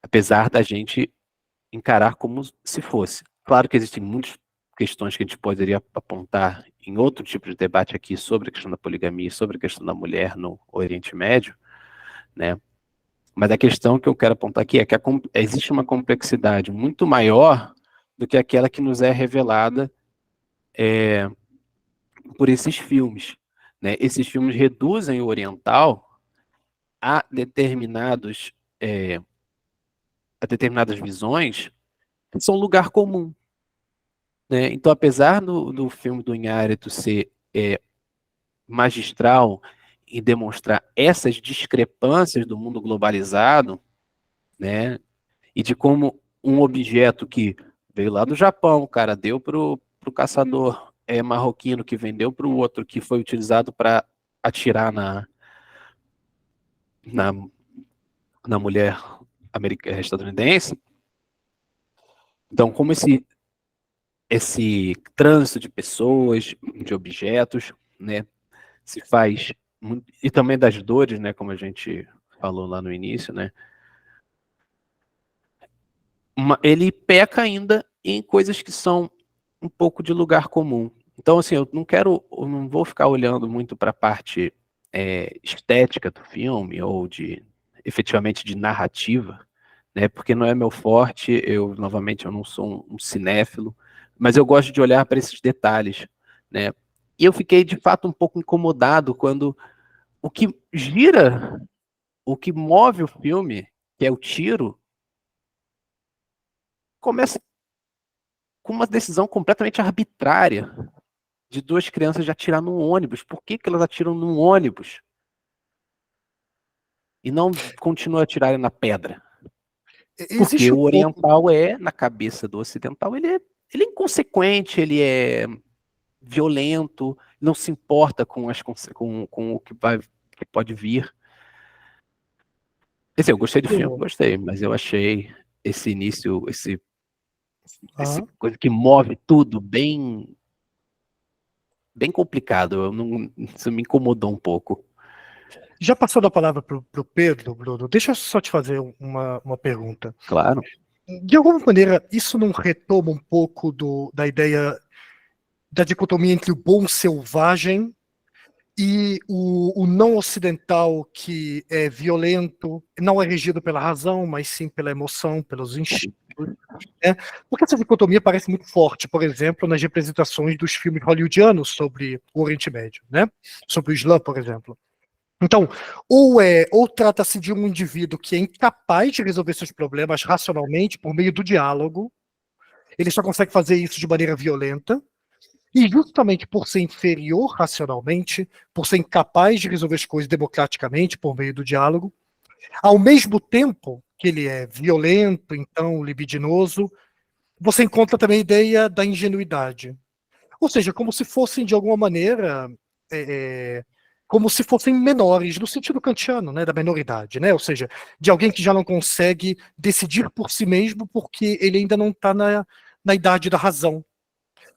S5: Apesar da gente encarar como se fosse. Claro que existem muitas questões que a gente poderia apontar em outro tipo de debate aqui sobre a questão da poligamia, sobre a questão da mulher no Oriente Médio, né? Mas a questão que eu quero apontar aqui é que existe uma complexidade muito maior do que aquela que nos é revelada por esses filmes, né? Esses filmes reduzem o oriental a determinadas visões que são lugar comum, né? Então, apesar do filme do Inharito ser magistral em demonstrar essas discrepâncias do mundo globalizado, né? E de como um objeto que veio lá do Japão, o cara deu para o caçador marroquino, que vendeu para o outro, que foi utilizado para atirar na mulher estadunidense. Então, como esse trânsito de pessoas, de objetos, né, se faz, e também das dores, né, como a gente falou lá no início, né, ele peca ainda em coisas que são um pouco de lugar comum. Então, assim, eu não vou ficar olhando muito para a parte estética do filme, ou efetivamente de narrativa, né, porque não é meu forte, novamente, eu não sou um cinéfilo, mas eu gosto de olhar para esses detalhes, né, e eu fiquei, de fato, um pouco incomodado quando o que move o filme, que é o tiro, começa com uma decisão completamente arbitrária de duas crianças de atirar num ônibus. Por que elas atiram num ônibus? E não continuam a atirarem na pedra? Porque o oriental na cabeça do ocidental, ele é inconsequente, ele é violento, não se importa com o que pode vir. Quer dizer, eu gostei do filme, gostei, mas eu achei esse início, essa coisa que move tudo bem bem complicado. Isso me incomodou um pouco.
S2: Já passando a palavra para o Pedro, Bruno, deixa eu só te fazer uma pergunta.
S5: Claro.
S2: De alguma maneira, isso não retoma um pouco da ideia da dicotomia entre o bom selvagem e o não ocidental, que é violento, não é regido pela razão, mas sim pela emoção, pelos instintos, né? Porque essa dicotomia parece muito forte, por exemplo, nas representações dos filmes hollywoodianos sobre o Oriente Médio, né? Sobre o Islã, por exemplo. Então, ou trata-se de um indivíduo que é incapaz de resolver seus problemas racionalmente por meio do diálogo, ele só consegue fazer isso de maneira violenta, e justamente por ser inferior racionalmente, por ser incapaz de resolver as coisas democraticamente por meio do diálogo, ao mesmo tempo que ele é violento, então libidinoso, você encontra também a ideia da ingenuidade. Ou seja, como se fossem, de alguma maneira, como se fossem menores, no sentido kantiano, né, da menoridade, né? Ou seja, de alguém que já não consegue decidir por si mesmo porque ele ainda não está na idade da razão.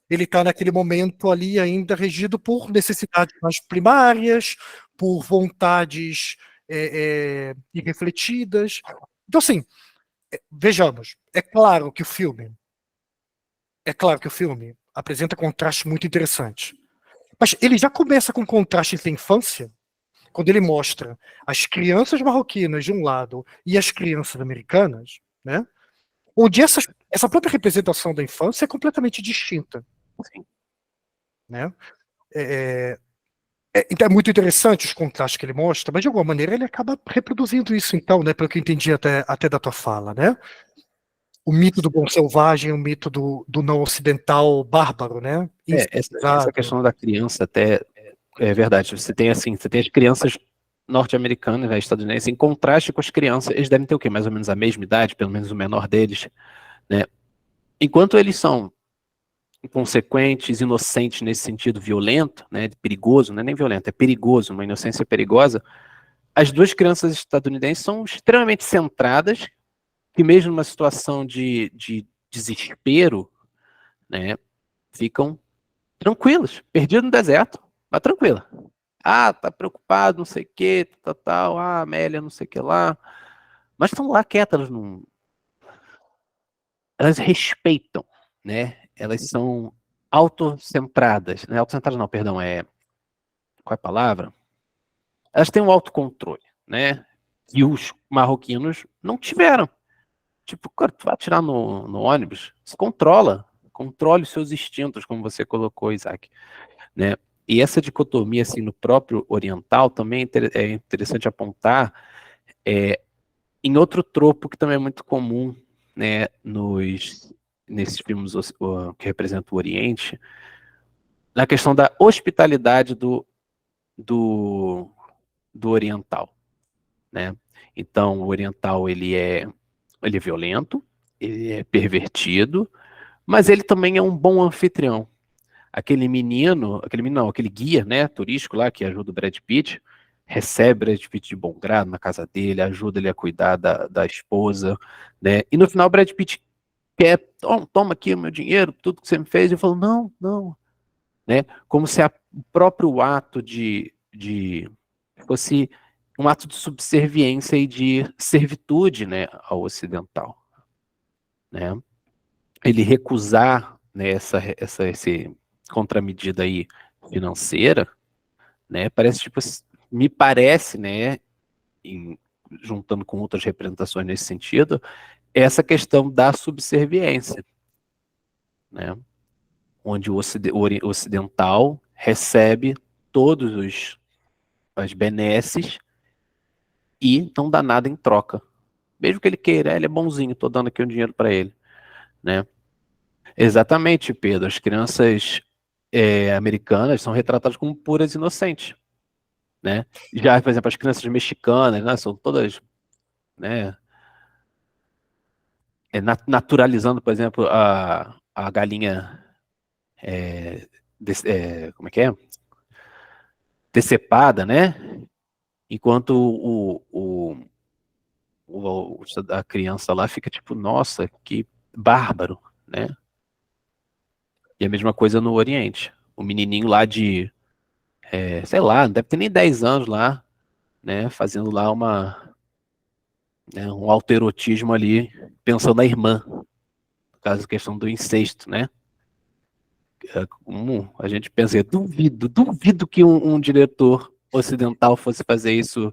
S2: Ele está naquele momento ali ainda regido por necessidades mais primárias, por vontades irrefletidas. Então, assim, vejamos, é claro que o filme apresenta contrastes muito interessantes. Mas ele já começa com contrastes da infância, quando ele mostra as crianças marroquinas de um lado e as crianças americanas, né? Onde essa própria representação da infância é completamente distinta.
S5: Sim.
S2: Né? Então é muito interessante os contrastes que ele mostra, mas de alguma maneira ele acaba reproduzindo isso, então, né? Pelo que eu entendi até da tua fala, né? O mito do bom selvagem, o mito do não ocidental bárbaro, né?
S5: Essa questão da criança até é verdade. Você tem as crianças norte-americanas, né, estadunidenses, em contraste com as crianças, eles devem ter o quê? Mais ou menos a mesma idade, pelo menos o menor deles, né? Enquanto eles são inconsequentes, inocentes nesse sentido violento, né, perigoso, não é nem violento, é perigoso, uma inocência perigosa, as duas crianças estadunidenses são extremamente centradas, que mesmo numa situação de desespero, né, ficam tranquilas, perdidas no deserto, mas tranquila. Ah, tá preocupado, não sei o que, tal, ah, Amélia, não sei o que lá. Mas estão lá quietas, elas respeitam, né? Elas são autocentradas, né? Autocentradas não, perdão, qual é a palavra? Elas têm um autocontrole, né? E os marroquinos não tiveram. Tipo, cara, tu vai atirar no ônibus, se controle os seus instintos, como você colocou, Isaac, né? E essa dicotomia, assim, no próprio oriental, também é interessante apontar em outro tropo que também é muito comum, né, nesses filmes que representam o Oriente, na questão da hospitalidade do oriental, né? Então, o oriental, ele é violento, ele é pervertido, mas ele também é um bom anfitrião. Aquele guia, né, turístico lá que ajuda o Brad Pitt, recebe o Brad Pitt de bom grado na casa dele, ajuda ele a cuidar da esposa, né, e no final o Brad Pitt quer, toma aqui o meu dinheiro, tudo que você me fez, e falou, não, né, como se o próprio ato fosse um ato de subserviência e de servitude, né, ao ocidental, né, ele recusar, né, esse contramedida aí financeira, né, me parece, né, juntando com outras representações nesse sentido, essa questão da subserviência, né, onde o ocidental recebe todos as benesses e não dá nada em troca. Mesmo que ele queira, ele é bonzinho, tô dando aqui um dinheiro para ele, né? Exatamente, Pedro. As crianças americanas são retratadas como puras e inocentes, né? Já, por exemplo, as crianças mexicanas, né, são todas, né, naturalizando, por exemplo, a galinha, como é que é? Decepada, né? Enquanto a criança lá fica tipo, nossa, que bárbaro, né? E a mesma coisa no Oriente, o menininho lá de, sei lá, não deve ter nem 10 anos lá, né, fazendo lá um autoerotismo ali, pensando na irmã, no caso, a questão do incesto, né? Como a gente pensa, duvido que um diretor ocidental fosse fazer isso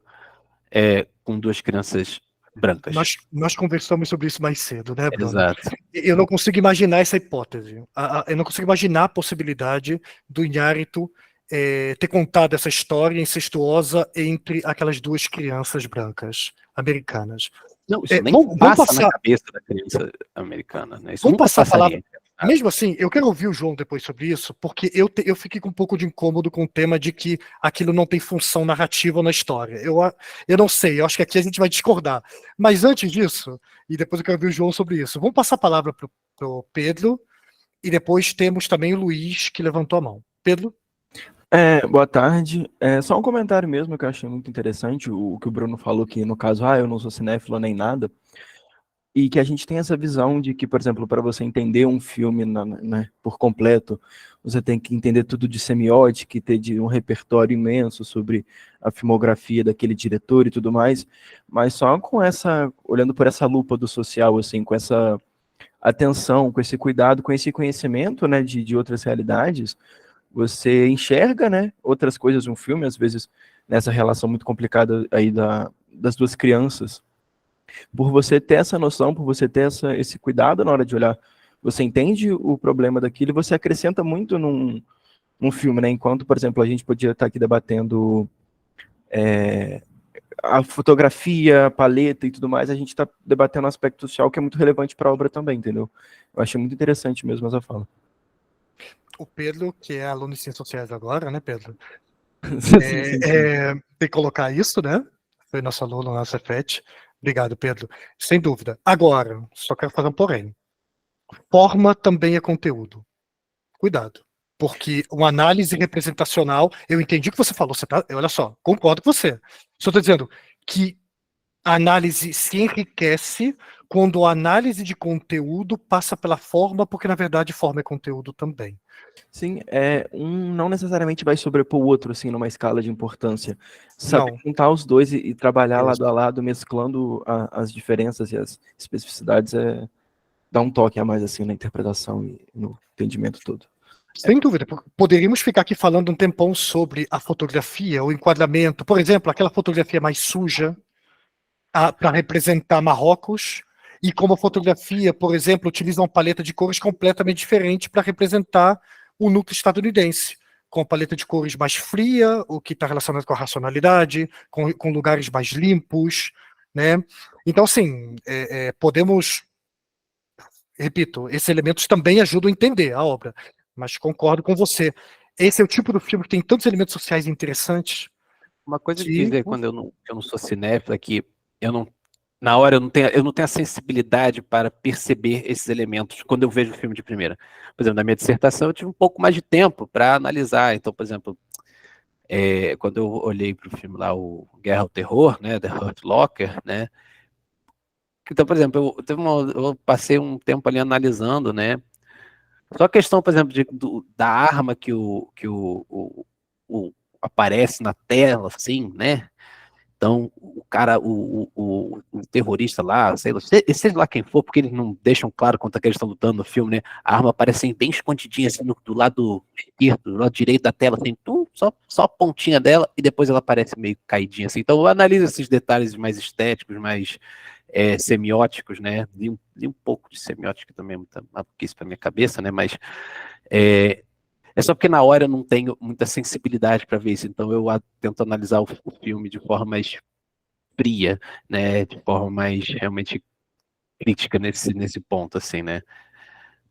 S5: com duas crianças brancas.
S2: Nós conversamos sobre isso mais cedo, né, Bruno?
S5: Exato.
S2: Eu não consigo imaginar essa hipótese. Eu não consigo imaginar a possibilidade do Iñárritu ter contado essa história incestuosa entre aquelas duas crianças brancas americanas.
S5: Não, isso nem
S2: Vamos
S5: passa
S2: passar-
S5: na cabeça da criança americana, né? Isso
S2: Vamos
S5: nunca
S2: passar a palavra.
S5: passaria.
S2: Mesmo assim, eu quero ouvir o João depois sobre isso, porque eu fiquei com um pouco de incômodo com o tema de que aquilo não tem função narrativa na história. Eu não sei, eu acho que aqui a gente vai discordar. Mas antes disso, e depois eu quero ouvir o João sobre isso, vamos passar a palavra para o Pedro, e depois temos também o Luiz, que levantou a mão. Pedro?
S6: Boa tarde. Só um comentário mesmo que eu achei muito interessante, o que o Bruno falou que, no caso, eu não sou cinéfilo nem nada, e que a gente tem essa visão de que, por exemplo, para você entender um filme por completo, você tem que entender tudo de semiótica e ter um repertório imenso sobre a filmografia daquele diretor e tudo mais, mas só olhando por essa lupa do social, assim, com essa atenção, com esse cuidado, com esse conhecimento, né, de outras realidades, você enxerga, né, outras coisas no filme, às vezes nessa relação muito complicada aí das duas crianças. Por você ter essa noção, por você ter esse cuidado na hora de olhar, você entende o problema daquilo e você acrescenta muito num filme, né? Enquanto, por exemplo, a gente podia estar aqui debatendo a fotografia, a paleta e tudo mais, a gente está debatendo um aspecto social que é muito relevante para a obra também, entendeu? Eu achei muito interessante mesmo essa fala.
S2: O Pedro, que é aluno de Ciências Sociais agora, né, Pedro?
S6: Sim.
S2: Tem que colocar isso, né? Foi nosso aluno na Cefet. Obrigado, Pedro. Sem dúvida. Agora, só quero fazer um porém. Forma também é conteúdo. Cuidado. Porque uma análise representacional, eu entendi o que você falou, olha só, concordo com você. Só estou dizendo que a análise se enriquece quando a análise de conteúdo passa pela forma, porque na verdade forma é conteúdo também.
S6: Sim, um não necessariamente vai sobrepor o outro, assim, numa escala de importância. Saber
S2: Não.
S6: juntar os dois e trabalhar
S2: Isso.
S6: lado a lado, mesclando as diferenças e as especificidades, dá um toque a mais, assim, na interpretação e no entendimento todo.
S2: Sem dúvida. Poderíamos ficar aqui falando um tempão sobre a fotografia, o enquadramento. Por exemplo, aquela fotografia mais suja para representar Marrocos, e como a fotografia, por exemplo, utiliza uma paleta de cores completamente diferente para representar o núcleo estadunidense, com a paleta de cores mais fria, o que está relacionado com a racionalidade, com lugares mais limpos, né? Então, assim, podemos, repito, esses elementos também ajudam a entender a obra, mas concordo com você. Esse é o tipo do filme que tem tantos elementos sociais interessantes.
S5: Uma coisa que dizer quando eu não sou cinéfilo é que na hora eu não tenho a sensibilidade para perceber esses elementos quando eu vejo o filme de primeira. Por exemplo, na minha dissertação eu tive um pouco mais de tempo para analisar. Então, por exemplo, quando eu olhei para o filme lá, o Guerra ao Terror, né, The Hurt Locker, né. Então, por exemplo, eu passei um tempo ali analisando, né. Só a questão, por exemplo, da arma que aparece na tela, assim, né? Então, o cara, o terrorista lá, seja lá quem for, porque eles não deixam claro quanto é que eles estão lutando no filme, né? A arma aparece bem escondidinha, assim, do lado esquerdo, do lado direito da tela, assim, só a pontinha dela, e depois ela aparece meio caidinha, assim. Então, eu analiso esses detalhes mais estéticos, mais semióticos, né? Li um pouco de semiótica também, muita maluquice pra minha cabeça, né? Mas é só porque na hora eu não tenho muita sensibilidade para ver isso, então eu tento analisar o filme de forma mais fria, né, de forma mais realmente crítica nesse ponto, assim, né,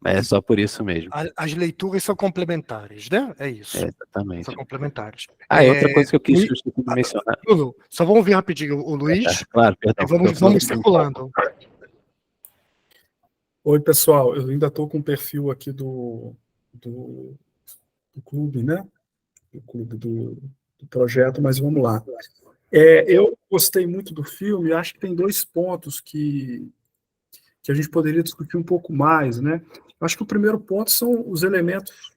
S5: mas é só por isso mesmo.
S2: As leituras são complementares, né? É isso.
S5: Exatamente.
S2: São complementares.
S5: Outra coisa que eu quis mencionar.
S2: Bruno, só vamos ouvir rapidinho o Luiz.
S5: Claro, perdão.
S2: Vamos circulando.
S1: Oi, pessoal. Eu ainda estou com o perfil aqui do clube, né? Do clube do projeto, mas vamos lá. Eu gostei muito do filme, acho que tem 2 pontos que a gente poderia discutir um pouco mais, né? Acho que o primeiro ponto são os elementos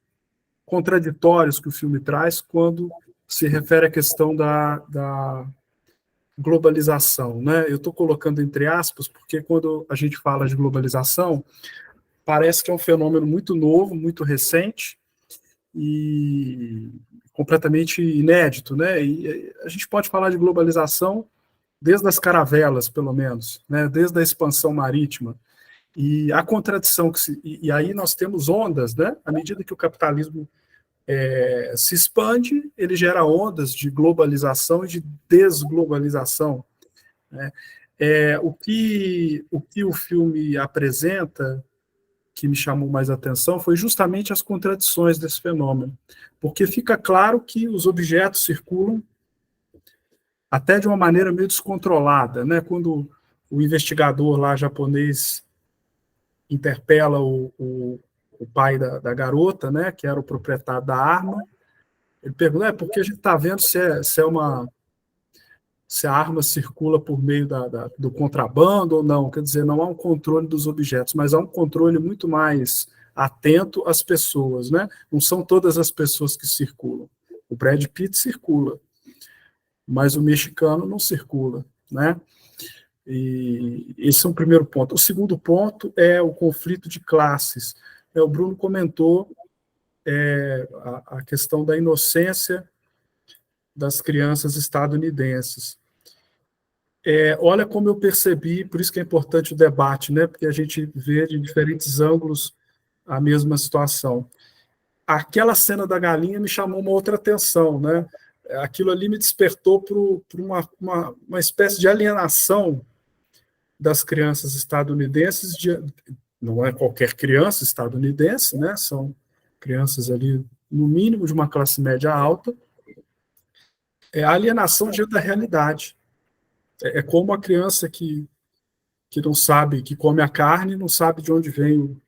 S1: contraditórios que o filme traz quando se refere à questão da globalização, né? Eu estou colocando entre aspas, porque quando a gente fala de globalização, parece que é um fenômeno muito novo, muito recente e completamente inédito, né? E a gente pode falar de globalização desde as caravelas, pelo menos, né? Desde a expansão marítima. E a contradição e aí nós temos ondas, né? À medida que o capitalismo se expande, ele gera ondas de globalização e de desglobalização, né? O que o filme apresenta, que me chamou mais atenção, foi justamente as contradições desse fenômeno, porque fica claro que os objetos circulam até de uma maneira meio descontrolada, né? Quando o investigador lá japonês interpela o pai da garota, né, que era o proprietário da arma, ele pergunta, porque a gente está vendo se a arma circula por meio do contrabando ou não. Quer dizer, não há um controle dos objetos, mas há um controle muito mais atento às pessoas, né? Não são todas as pessoas que circulam. O Brad Pitt circula, mas o mexicano não circula, né? E esse é um primeiro ponto. O segundo ponto é o conflito de classes. O Bruno comentou a questão da inocência das crianças estadunidenses. Olha como eu percebi, por isso que é importante o debate, né? Porque a gente vê de diferentes ângulos a mesma situação. Aquela cena da galinha me chamou uma outra atenção, né? Aquilo ali me despertou para uma espécie de alienação das crianças estadunidenses, não é qualquer criança estadunidense, né? São crianças ali, no mínimo, de uma classe média alta. A alienação diante da realidade. É como a criança que não sabe, que come a carne, não sabe de onde vem,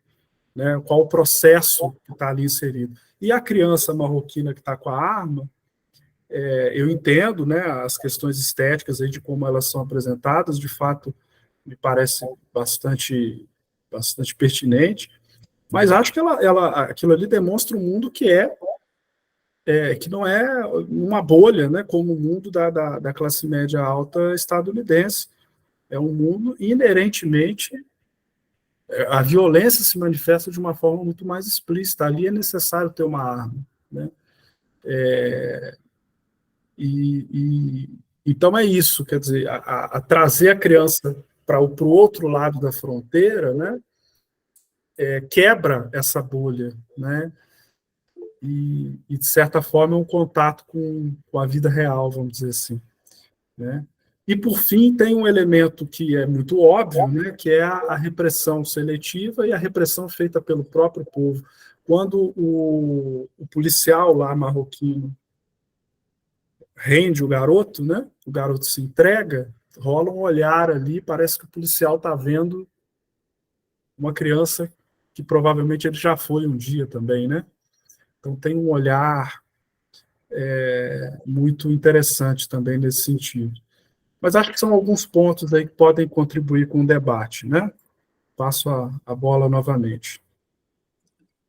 S1: né, qual o processo que está ali inserido. E a criança marroquina que está com a arma, eu entendo, né, as questões estéticas aí de como elas são apresentadas, de fato, me parece bastante pertinente, mas acho que aquilo ali demonstra um mundo que não é uma bolha, né, como o mundo da classe média alta estadunidense. É um mundo inerentemente, a violência se manifesta de uma forma muito mais explícita. Ali é necessário ter uma arma, né? Então é isso, quer dizer, a trazer a criança para o outro lado da fronteira, né, quebra essa bolha, né, e de certa forma é um contato com a vida real, vamos dizer assim, né. E por fim tem um elemento que é muito óbvio, né, que é a repressão seletiva e a repressão feita pelo próprio povo. Quando o policial lá marroquino rende o garoto, né, o garoto se entrega, rola um olhar ali, parece que o policial está vendo uma criança que provavelmente ele já foi um dia também, né? Então tem um olhar muito interessante também nesse sentido. Mas acho que são alguns pontos aí que podem contribuir com o debate, né? Passo a bola novamente.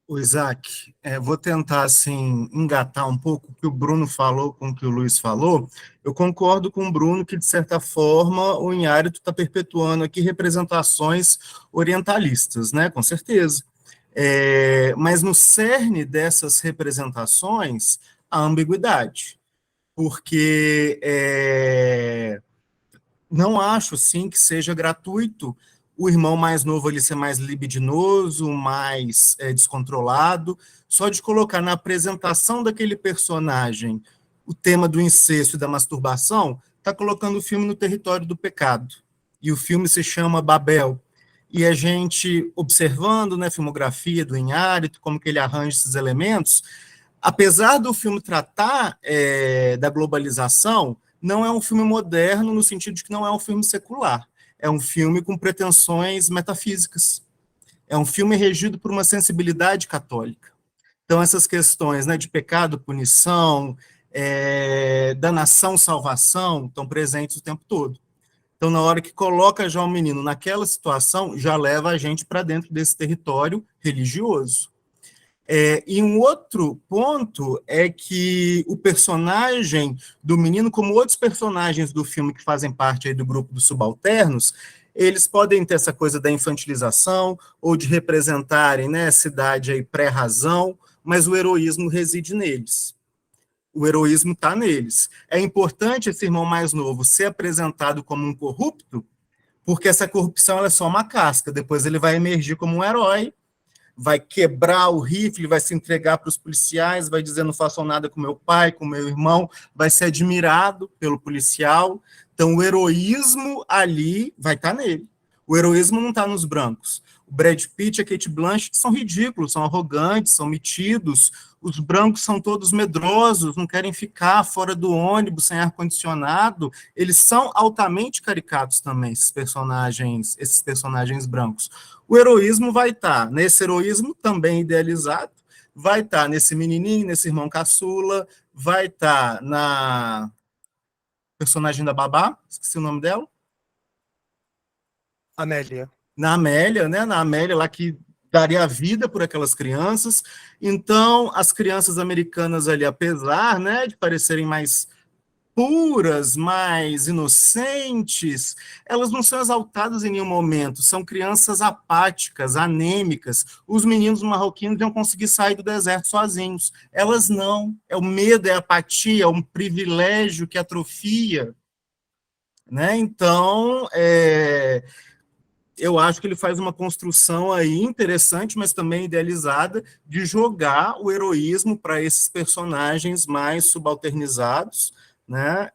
S3: O Isaac, vou tentar assim engatar um pouco o que o Bruno falou com o que o Luiz falou. Eu concordo com o Bruno que, de certa forma, o Inhárito está perpetuando aqui representações orientalistas, né? Com certeza. Mas no cerne dessas representações, a ambiguidade. Porque não acho, sim, que seja gratuito o irmão mais novo ele ser mais libidinoso, mais descontrolado, só de colocar na apresentação daquele personagem o tema do incesto e da masturbação, está colocando o filme no território do pecado. E o filme se chama Babel. E a gente, observando, né, a filmografia do Inhárito, como que ele arranja esses elementos, apesar do filme tratar da globalização, não é um filme moderno no sentido de que não é um filme secular. É um filme com pretensões metafísicas. É um filme regido por uma sensibilidade católica. Então, essas questões, né, de pecado, punição, danação, salvação, estão presentes o tempo todo. Então, na hora que coloca já o menino naquela situação, já leva a gente para dentro desse território religioso. E um outro ponto é que o personagem do menino, como outros personagens do filme que fazem parte aí do grupo dos subalternos, eles podem ter essa coisa da infantilização ou de representarem, né, essa idade aí pré-razão, mas o heroísmo reside neles. O heroísmo está neles. É importante esse irmão mais novo ser apresentado como um corrupto, porque essa corrupção ela é só uma casca, depois ele vai emergir como um herói, vai quebrar o rifle, vai se entregar para os policiais, vai dizer não façam nada com meu pai, com meu irmão, vai ser admirado pelo policial. Então o heroísmo ali vai estar nele. O heroísmo não está nos brancos. O Brad Pitt e a Cate Blanchett são ridículos, são arrogantes, são metidos. Os brancos são todos medrosos, não querem ficar fora do ônibus sem ar-condicionado. Eles são altamente caricatos também, esses personagens brancos. O heroísmo vai estar nesse heroísmo também idealizado, vai estar nesse menininho, nesse irmão caçula, vai estar na personagem da babá, esqueci o nome dela.
S2: Amélia.
S3: Na Amélia, né? Na Amélia lá que daria a vida por aquelas crianças. Então, as crianças americanas ali, apesar, né, de parecerem mais puras, mais inocentes, elas não são exaltadas em nenhum momento, são crianças apáticas, anêmicas. Os meninos marroquinos iam conseguir sair do deserto sozinhos. Elas não. É o medo, é a apatia, é um privilégio que atrofia. Né? Então, eu acho que ele faz uma construção aí interessante, mas também idealizada, de jogar o heroísmo para esses personagens mais subalternizados, né?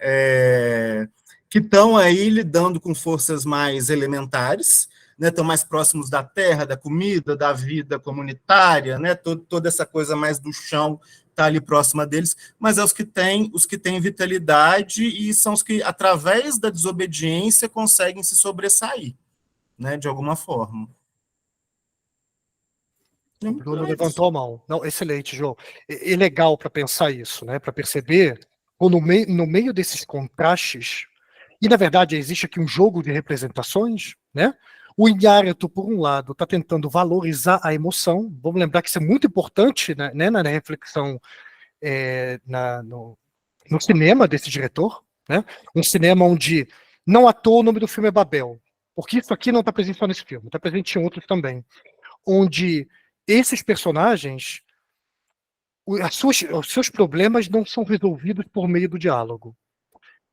S3: Que estão aí lidando com forças mais elementares, né? Estão mais próximos da terra, da comida, da vida comunitária, né? Toda essa coisa mais do chão está ali próxima deles, mas é os que têm vitalidade e são os que, através da desobediência, conseguem se sobressair. Né, de alguma forma.
S2: O Bruno levantou a mão. Não, excelente, João. É legal para pensar isso, né? Para perceber, no meio desses contrastes, e na verdade existe aqui um jogo de representações, né? O Iñárritu, por um lado, está tentando valorizar a emoção. Vamos lembrar que isso é muito importante, né, na reflexão no cinema desse diretor, né? Um cinema onde, não à toa o nome do filme é Babel, porque isso aqui não está presente só nesse filme, está presente em outros também, onde esses personagens, os seus problemas não são resolvidos por meio do diálogo,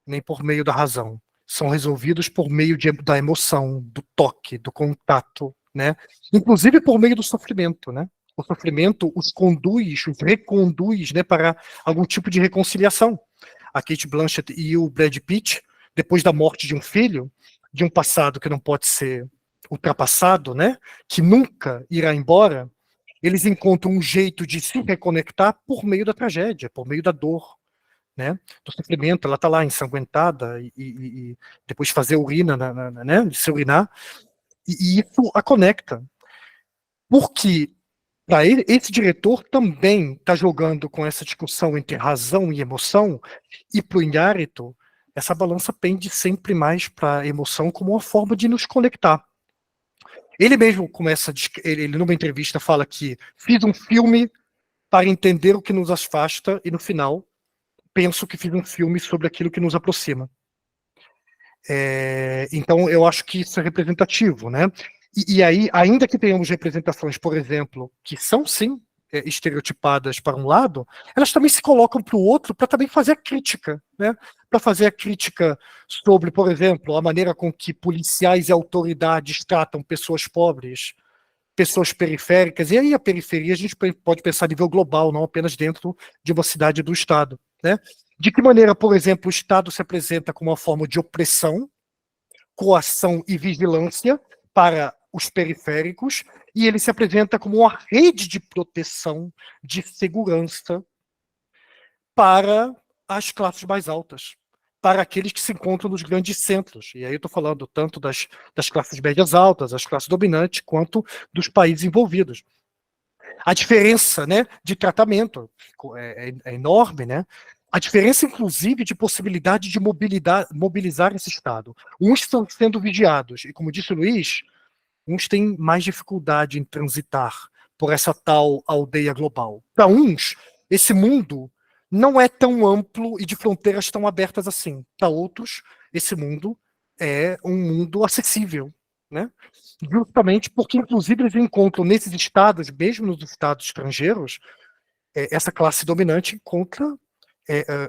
S2: nem por meio da razão, são resolvidos por meio da emoção, do toque, do contato, né? Inclusive por meio do sofrimento, né? O sofrimento os reconduz, né, para algum tipo de reconciliação. A Cate Blanchett e o Brad Pitt, depois da morte de um filho, de um passado que não pode ser ultrapassado, né? Que nunca irá embora, eles encontram um jeito de se reconectar por meio da tragédia, por meio da dor, né? Do sofrimento. Ela está lá ensanguentada e depois de fazer urina, né? De se urinar, e isso a conecta. Porque para ele, esse diretor também está jogando com essa discussão entre razão e emoção, e para o Iñárritu, essa balança pende sempre mais para a emoção como uma forma de nos conectar. Ele mesmo começa, ele numa entrevista fala que fiz um filme para entender o que nos afasta e no final penso que fiz um filme sobre aquilo que nos aproxima. Então eu acho que isso é representativo, né? E aí, ainda que tenhamos representações, por exemplo, que são sim estereotipadas para um lado, elas também se colocam para o outro para também fazer a crítica, né? Para fazer a crítica sobre, por exemplo, a maneira com que policiais e autoridades tratam pessoas pobres, pessoas periféricas, e aí a periferia a gente pode pensar a nível global, não apenas dentro de uma cidade do Estado, né? De que maneira, por exemplo, o Estado se apresenta como uma forma de opressão, coação e vigilância para os periféricos, e ele se apresenta como uma rede de proteção, de segurança para as classes mais altas, para aqueles que se encontram nos grandes centros. E aí eu estou falando tanto das classes médias altas, as classes dominantes, quanto dos países envolvidos. A diferença, né, de tratamento é enorme, né? A diferença, inclusive, de possibilidade de mobilizar esse Estado. Uns estão sendo vigiados, e como disse o Luiz, uns têm mais dificuldade em transitar por essa tal aldeia global. Para uns, esse mundo não é tão amplo e de fronteiras tão abertas assim. Para outros, esse mundo é um mundo acessível, né? Justamente porque, inclusive, eles encontram nesses estados, mesmo nos estados estrangeiros, essa classe dominante encontra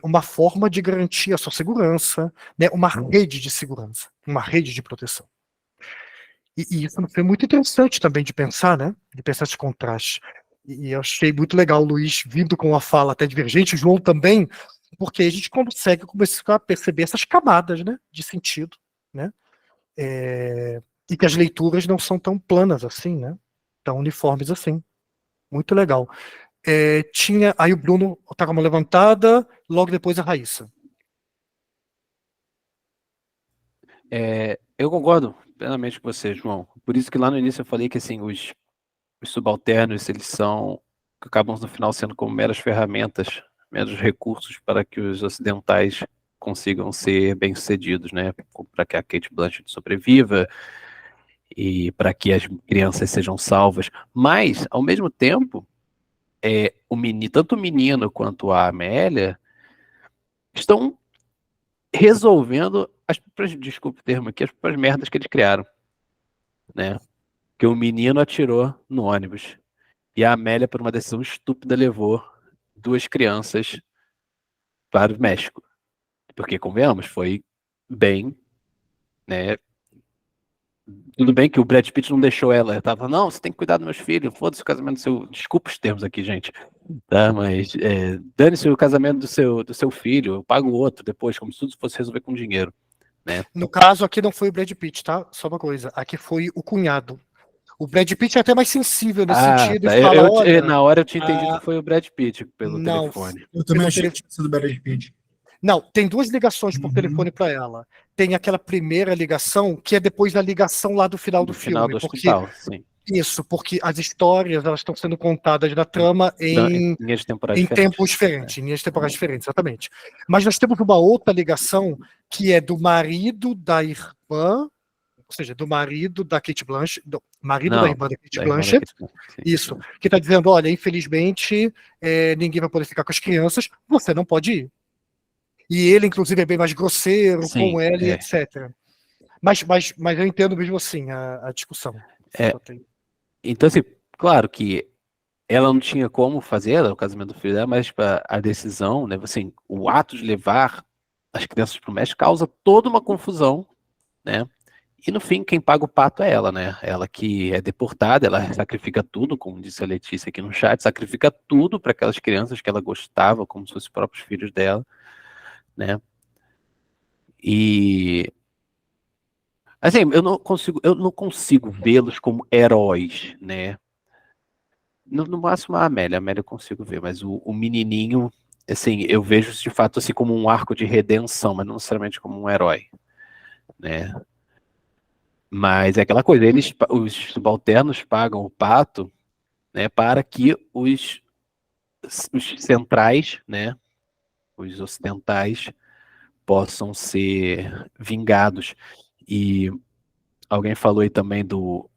S2: uma forma de garantir a sua segurança, né? Uma rede de segurança, uma rede de proteção. E isso foi muito interessante também de pensar, né? De pensar esse contraste. E eu achei muito legal o Luiz vindo com uma fala até divergente, o João também, porque a gente consegue começar a perceber essas camadas, né? De sentido, né? E que as leituras não são tão planas assim, né? Tão uniformes assim. Muito legal. Tinha aí o Bruno tá com a mão levantada, logo depois a Raíssa.
S5: Eu concordo plenamente com você, João. Por isso que lá no início eu falei que assim, os subalternos, eles acabam no final sendo como meras ferramentas, meros recursos para que os ocidentais consigam ser bem-sucedidos, né? Para que a Cate Blanchett sobreviva e para que as crianças sejam salvas. Mas, ao mesmo tempo, tanto o menino quanto a Amélia estão resolvendo desculpe o termo aqui, as próprias merdas que eles criaram, né? Que o menino atirou no ônibus e a Amélia, por uma decisão estúpida, levou 2 crianças para o México. Porque, convenhamos, foi bem, né? Tudo bem que o Brad Pitt não deixou ela tava, não, você tem que cuidar dos meus filhos, foda-se o casamento do seu... Desculpa os termos aqui, gente. Tá, mas dane-se o casamento do seu filho, eu pago outro depois, como se tudo fosse resolver com dinheiro, né?
S2: No caso, aqui não foi o Brad Pitt, tá? Só uma coisa, aqui foi o cunhado. O Brad Pitt é até mais sensível nesse sentido
S5: Tá.
S2: e fala, olha...
S5: Na hora eu tinha entendido que foi o Brad Pitt pelo
S2: não,
S5: telefone.
S3: Eu também achei que tinha sido Brad Pitt.
S2: Não, tem 2 ligações por telefone para ela. Tem aquela primeira ligação, que é depois da ligação lá do final do
S5: final
S2: filme.
S5: do hospital, sim.
S2: Isso, porque as histórias elas estão sendo contadas na trama em
S5: linhas temporais
S2: em
S5: diferentes.
S2: tempos diferentes, em linhas temporais diferentes, exatamente. Mas nós temos uma outra ligação que é do marido da irmã, ou seja, do marido da Cate Blanchett, do marido da irmã da Cate Blanchett, isso, que está dizendo, olha, infelizmente, ninguém vai poder ficar com as crianças, você não pode ir. E ele, inclusive, é bem mais grosseiro com ela, e etc. Mas eu entendo mesmo assim a discussão.
S5: Então, assim, claro que ela não tinha como fazer o casamento do filho dela, mas a decisão, né, assim, o ato de levar as crianças para o México causa toda uma confusão, né? E no fim, quem paga o pato é ela, né? Ela que é deportada, ela sacrifica tudo, como disse a Letícia aqui no chat, sacrifica tudo para aquelas crianças que ela gostava, como se fossem os próprios filhos dela, né? E assim, eu não consigo vê-los como heróis, né? No máximo a Amélia eu consigo ver, mas o menininho, assim, eu vejo de fato assim como um arco de redenção, mas não necessariamente como um herói, né? Mas é aquela coisa, os subalternos pagam o pato, né, para que os centrais, né, os ocidentais, possam ser vingados. E alguém falou aí também do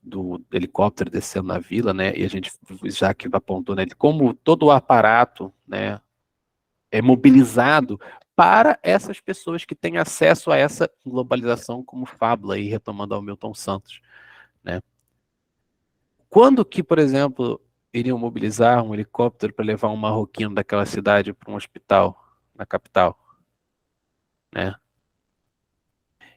S5: helicóptero descendo na vila, né, e a gente já que apontou nele, como todo o aparato, né, é mobilizado para essas pessoas que têm acesso a essa globalização como fábula, aí retomando ao Milton Santos, né. Quando que, por exemplo, iriam mobilizar um helicóptero para levar um marroquino daquela cidade para um hospital na capital, né?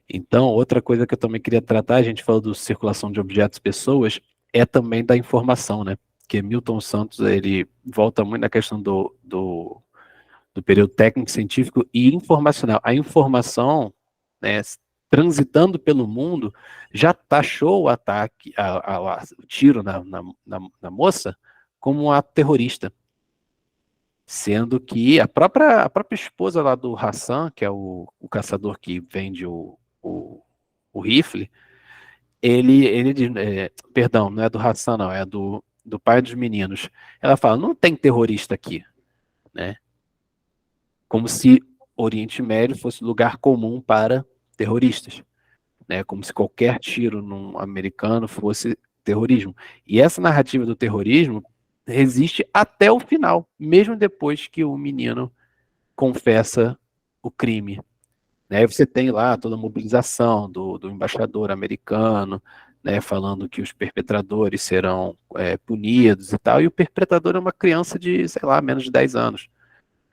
S5: Então, outra coisa que eu também queria tratar, a gente falou do circulação de objetos, pessoas, é também da informação, né? Porque Milton Santos, ele volta muito na questão do período técnico-científico e informacional. A informação, né, transitando pelo mundo, já taxou o ataque, o tiro na moça como um ato terrorista. Sendo que a própria esposa lá do Hassan, que é o caçador que vende o rifle, ele diz, perdão, não é do Hassan não, é do pai dos meninos. Ela fala, não tem terrorista aqui, né? Como se Oriente Médio fosse lugar comum para terroristas, né? Como se qualquer tiro num americano fosse terrorismo. E essa narrativa do terrorismo resiste até o final, mesmo depois que o menino confessa o crime. Aí você tem lá toda a mobilização do embaixador americano, né, falando que os perpetradores serão punidos e tal, e o perpetrador é uma criança de, sei lá, menos de 10 anos.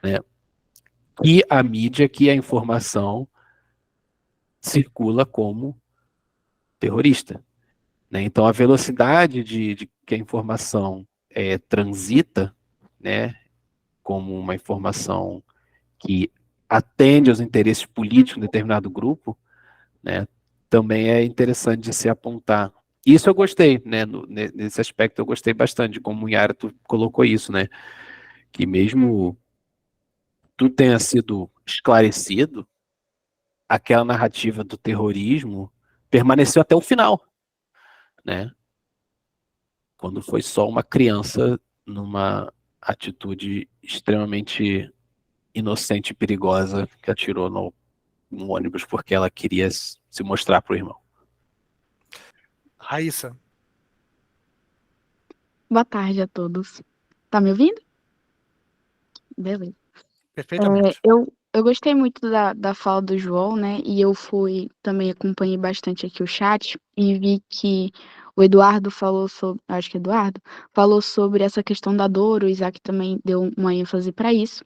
S5: Né? E a mídia, que a informação circula como terrorista. Né? Então, a velocidade de que a informação transita, né, como uma informação que atende aos interesses políticos de um determinado grupo, né, também é interessante de se apontar. Isso eu gostei, né, nesse aspecto eu gostei bastante de como o Yara tu colocou isso, né, que mesmo tu tenha sido esclarecido, aquela narrativa do terrorismo permaneceu até o final, né, quando foi só uma criança numa atitude extremamente inocente e perigosa que atirou no ônibus porque ela queria se mostrar para o irmão.
S2: Raíssa.
S7: Boa tarde a todos. Tá me ouvindo? Beleza.
S2: Perfeitamente.
S7: Eu gostei muito da fala do João, né? E eu também acompanhei bastante aqui o chat e vi que o Eduardo falou sobre, acho que Eduardo, falou sobre essa questão da dor, o Isaac também deu uma ênfase para isso.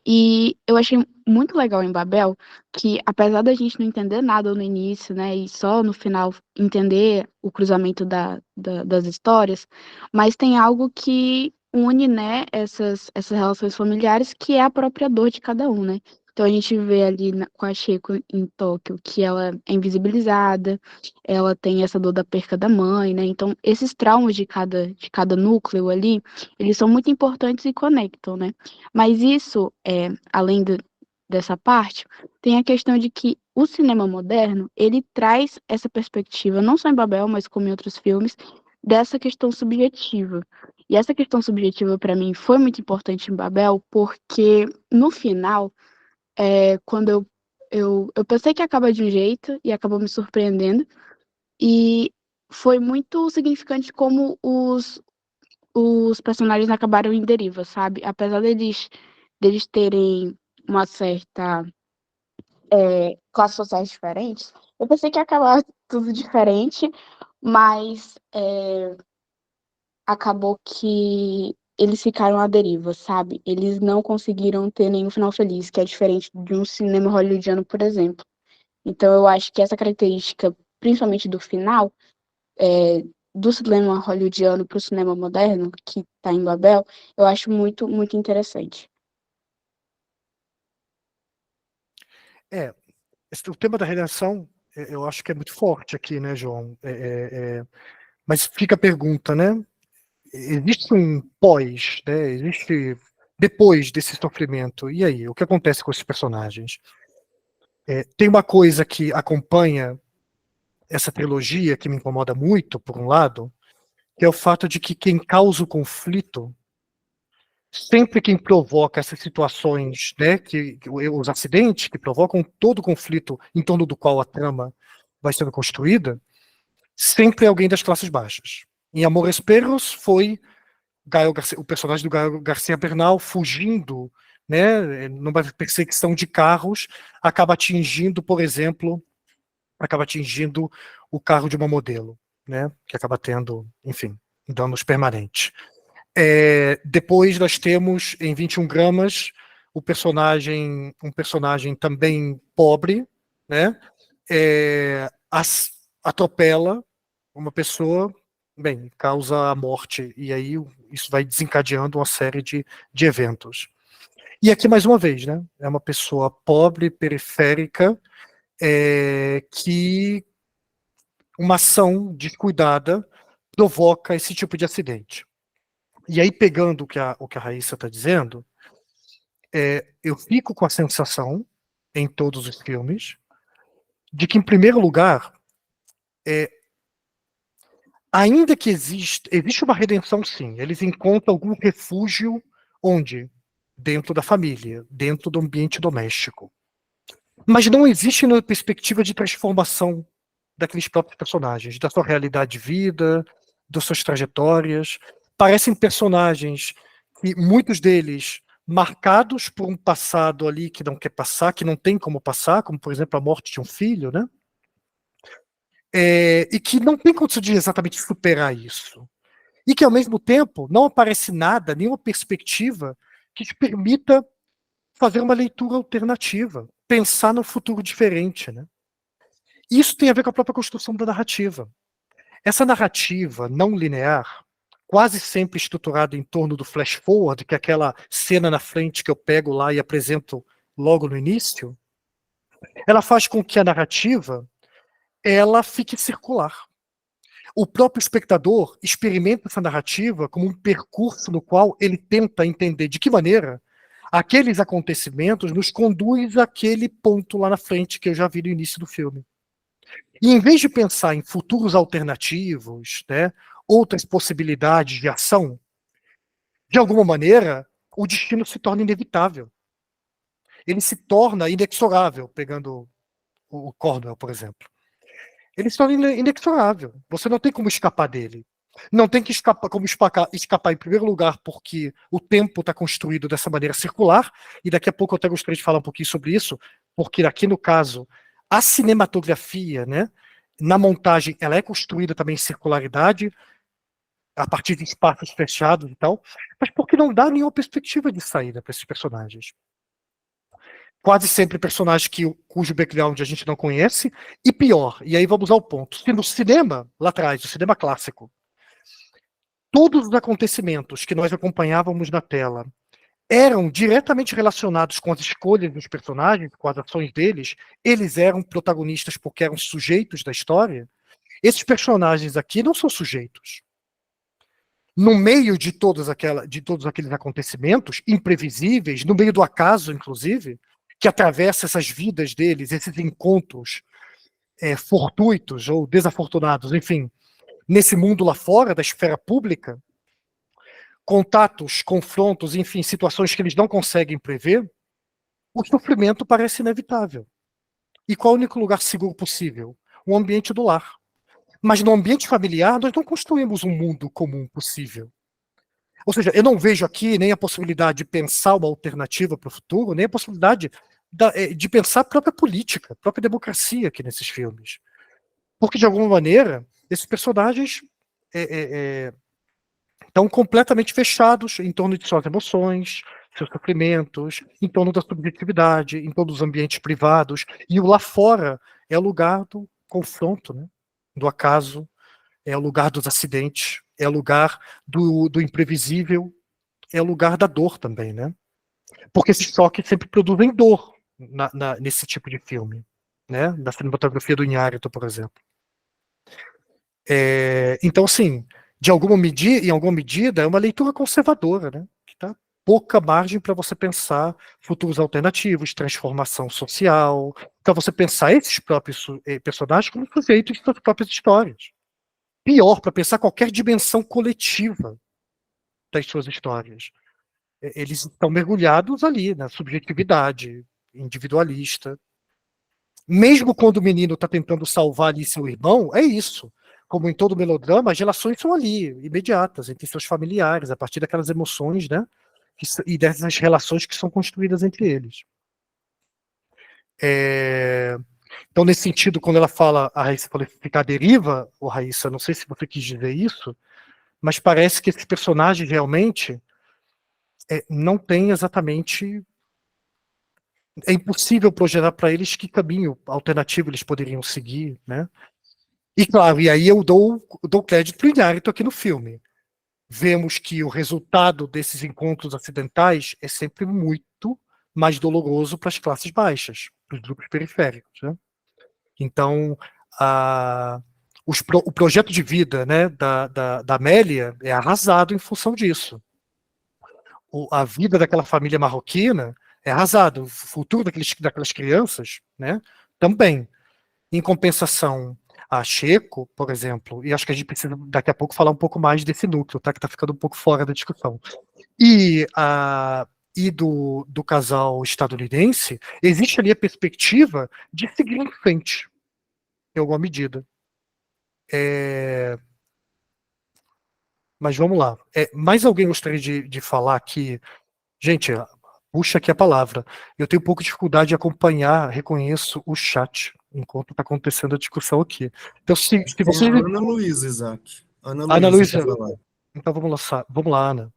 S7: E eu achei muito legal em Babel que, apesar da gente não entender nada no início, né, e só no final entender o cruzamento das histórias, mas tem algo que une, né, essas relações familiares, que é a própria dor de cada um, né? Então a gente vê ali com a Chieko em Tóquio que ela é invisibilizada, ela tem essa dor da perca da mãe, né? Então esses traumas de cada núcleo ali, eles são muito importantes e conectam, né? Mas isso, além dessa parte, tem a questão de que o cinema moderno, ele traz essa perspectiva, não só em Babel, mas como em outros filmes, dessa questão subjetiva. E essa questão subjetiva, para mim, foi muito importante em Babel, porque, no final, quando eu pensei que ia acabar de um jeito, e acabou me surpreendendo, e foi muito significante como os personagens acabaram em deriva, sabe? Apesar deles terem uma certa classes sociais diferentes, eu pensei que ia acabar tudo diferente, mas acabou que eles ficaram à deriva, sabe? Eles não conseguiram ter nenhum final feliz, que é diferente de um cinema hollywoodiano, por exemplo. Então eu acho que essa característica, principalmente do final, do cinema hollywoodiano para o cinema moderno, que está em Babel, eu acho muito, muito interessante.
S2: O tema da redenção, eu acho que é muito forte aqui, né, João? Mas fica a pergunta, né? Existe um pós, né? Existe depois desse sofrimento. E aí, o que acontece com esses personagens? Tem uma coisa que acompanha essa trilogia que me incomoda muito, por um lado, que é o fato de que quem causa o conflito, sempre quem provoca essas situações, né, os acidentes que provocam todo o conflito em torno do qual a trama vai sendo construída, sempre é alguém das classes baixas. Em Amores Perros foi o personagem do Gael Garcia Bernal fugindo, né, numa perseguição de carros, acaba atingindo, por exemplo, o carro de uma modelo, né, que acaba tendo, enfim, danos permanentes. Depois nós temos em 21 gramas um personagem também pobre, né, atropela uma pessoa, bem, causa a morte, e aí isso vai desencadeando uma série de eventos. E aqui, mais uma vez, né, é uma pessoa pobre, periférica, que uma ação descuidada provoca esse tipo de acidente. E aí, pegando o que a Raíssa está dizendo, eu fico com a sensação, em todos os filmes, de que, em primeiro lugar, ainda que existe uma redenção, sim, eles encontram algum refúgio onde? Dentro da família, dentro do ambiente doméstico. Mas não existe uma perspectiva de transformação daqueles próprios personagens, da sua realidade de vida, das suas trajetórias, parecem personagens, e muitos deles marcados por um passado ali que não quer passar, que não tem como passar, como, por exemplo, a morte de um filho, né? E que não tem condição de exatamente superar isso. E que, ao mesmo tempo, não aparece nada, nenhuma perspectiva que te permita fazer uma leitura alternativa, pensar num futuro diferente, né? Isso tem a ver com a própria construção da narrativa. Essa narrativa não linear, quase sempre estruturada em torno do flash forward, que é aquela cena na frente que eu pego lá e apresento logo no início, ela faz com que a narrativa ela fique circular. O próprio espectador experimenta essa narrativa como um percurso no qual ele tenta entender de que maneira aqueles acontecimentos nos conduz àquele ponto lá na frente que eu já vi no início do filme. E em vez de pensar em futuros alternativos, né, outras possibilidades de ação, de alguma maneira, o destino se torna inevitável. Ele se torna inexorável, pegando o Cornwell, por exemplo. Ele se torna inexorável. Você não tem como escapar dele. Não tem que como escapar em primeiro lugar, porque o tempo está construído dessa maneira circular, e daqui a pouco eu até gostaria de falar um pouquinho sobre isso, porque aqui no caso, a cinematografia, né, na montagem, ela é construída também em circularidade, a partir de espaços fechados e tal, mas porque não dá nenhuma perspectiva de saída para esses personagens. Quase sempre personagens cujo background a gente não conhece, e pior, e aí vamos ao ponto, se no cinema, lá atrás, no cinema clássico, todos os acontecimentos que nós acompanhávamos na tela eram diretamente relacionados com as escolhas dos personagens, com as ações deles, eles eram protagonistas porque eram sujeitos da história, esses personagens aqui não são sujeitos. No meio de todos aqueles acontecimentos imprevisíveis, no meio do acaso, inclusive, que atravessa essas vidas deles, esses encontros fortuitos ou desafortunados, enfim, nesse mundo lá fora, da esfera pública, contatos, confrontos, enfim, situações que eles não conseguem prever, o sofrimento parece inevitável. E qual é o único lugar seguro possível? O ambiente do lar. Mas no ambiente familiar, nós não construímos um mundo comum possível. Ou seja, eu não vejo aqui nem a possibilidade de pensar uma alternativa para o futuro, nem a possibilidade de pensar a própria política, a própria democracia aqui nesses filmes. Porque, de alguma maneira, esses personagens estão completamente fechados em torno de suas emoções, seus sofrimentos, em torno da subjetividade, em torno dos ambientes privados. E o lá fora é o lugar do confronto, né? Do acaso, é o lugar dos acidentes, é o lugar do imprevisível, é o lugar da dor também, né? Porque esses choques sempre produzem dor nesse tipo de filme, né? Na cinematografia do Iñárritu, por exemplo. Então, assim, em alguma medida, é uma leitura conservadora, né? Que dá pouca margem para você pensar futuros alternativos, transformação social, para você pensar esses próprios personagens como sujeitos de suas próprias histórias. Pior, para pensar qualquer dimensão coletiva das suas histórias. Eles estão mergulhados ali na subjetividade individualista. Mesmo quando o menino está tentando salvar ali seu irmão, é isso. Como em todo melodrama, as relações são ali, imediatas, entre seus familiares, a partir daquelas emoções, né? E dessas relações que são construídas entre eles. Então, nesse sentido, quando ela fala, a Raíssa falou ficar à deriva, Raíssa, não sei se você quis dizer isso, mas parece que esses personagens realmente não têm exatamente... É impossível projetar para eles que caminho alternativo eles poderiam seguir, né? E claro, e aí eu dou crédito para o Iñárritu aqui no filme. Vemos que o resultado desses encontros acidentais é sempre muito mais doloroso para as classes baixas, para os grupos periféricos, né? Então, o projeto de vida, né, da Amélia é arrasado em função disso. A vida daquela família marroquina é arrasado. O futuro daquelas crianças, né, também. Em compensação, a Checo, por exemplo, e acho que a gente precisa daqui a pouco falar um pouco mais desse núcleo, tá, que está ficando um pouco fora da discussão. E do casal estadunidense, existe ali a perspectiva de seguir em frente, em alguma medida. Mas vamos lá. Mais alguém gostaria de falar aqui? Gente, puxa aqui a palavra. Eu tenho um pouco de dificuldade de acompanhar, reconheço o chat enquanto está acontecendo a discussão aqui. Então, se
S3: Tem
S2: você...
S3: a Ana Luísa, Isaac.
S2: Ana
S3: Luísa
S2: Luísa,
S3: quer falar.
S2: então vamos lá, Ana.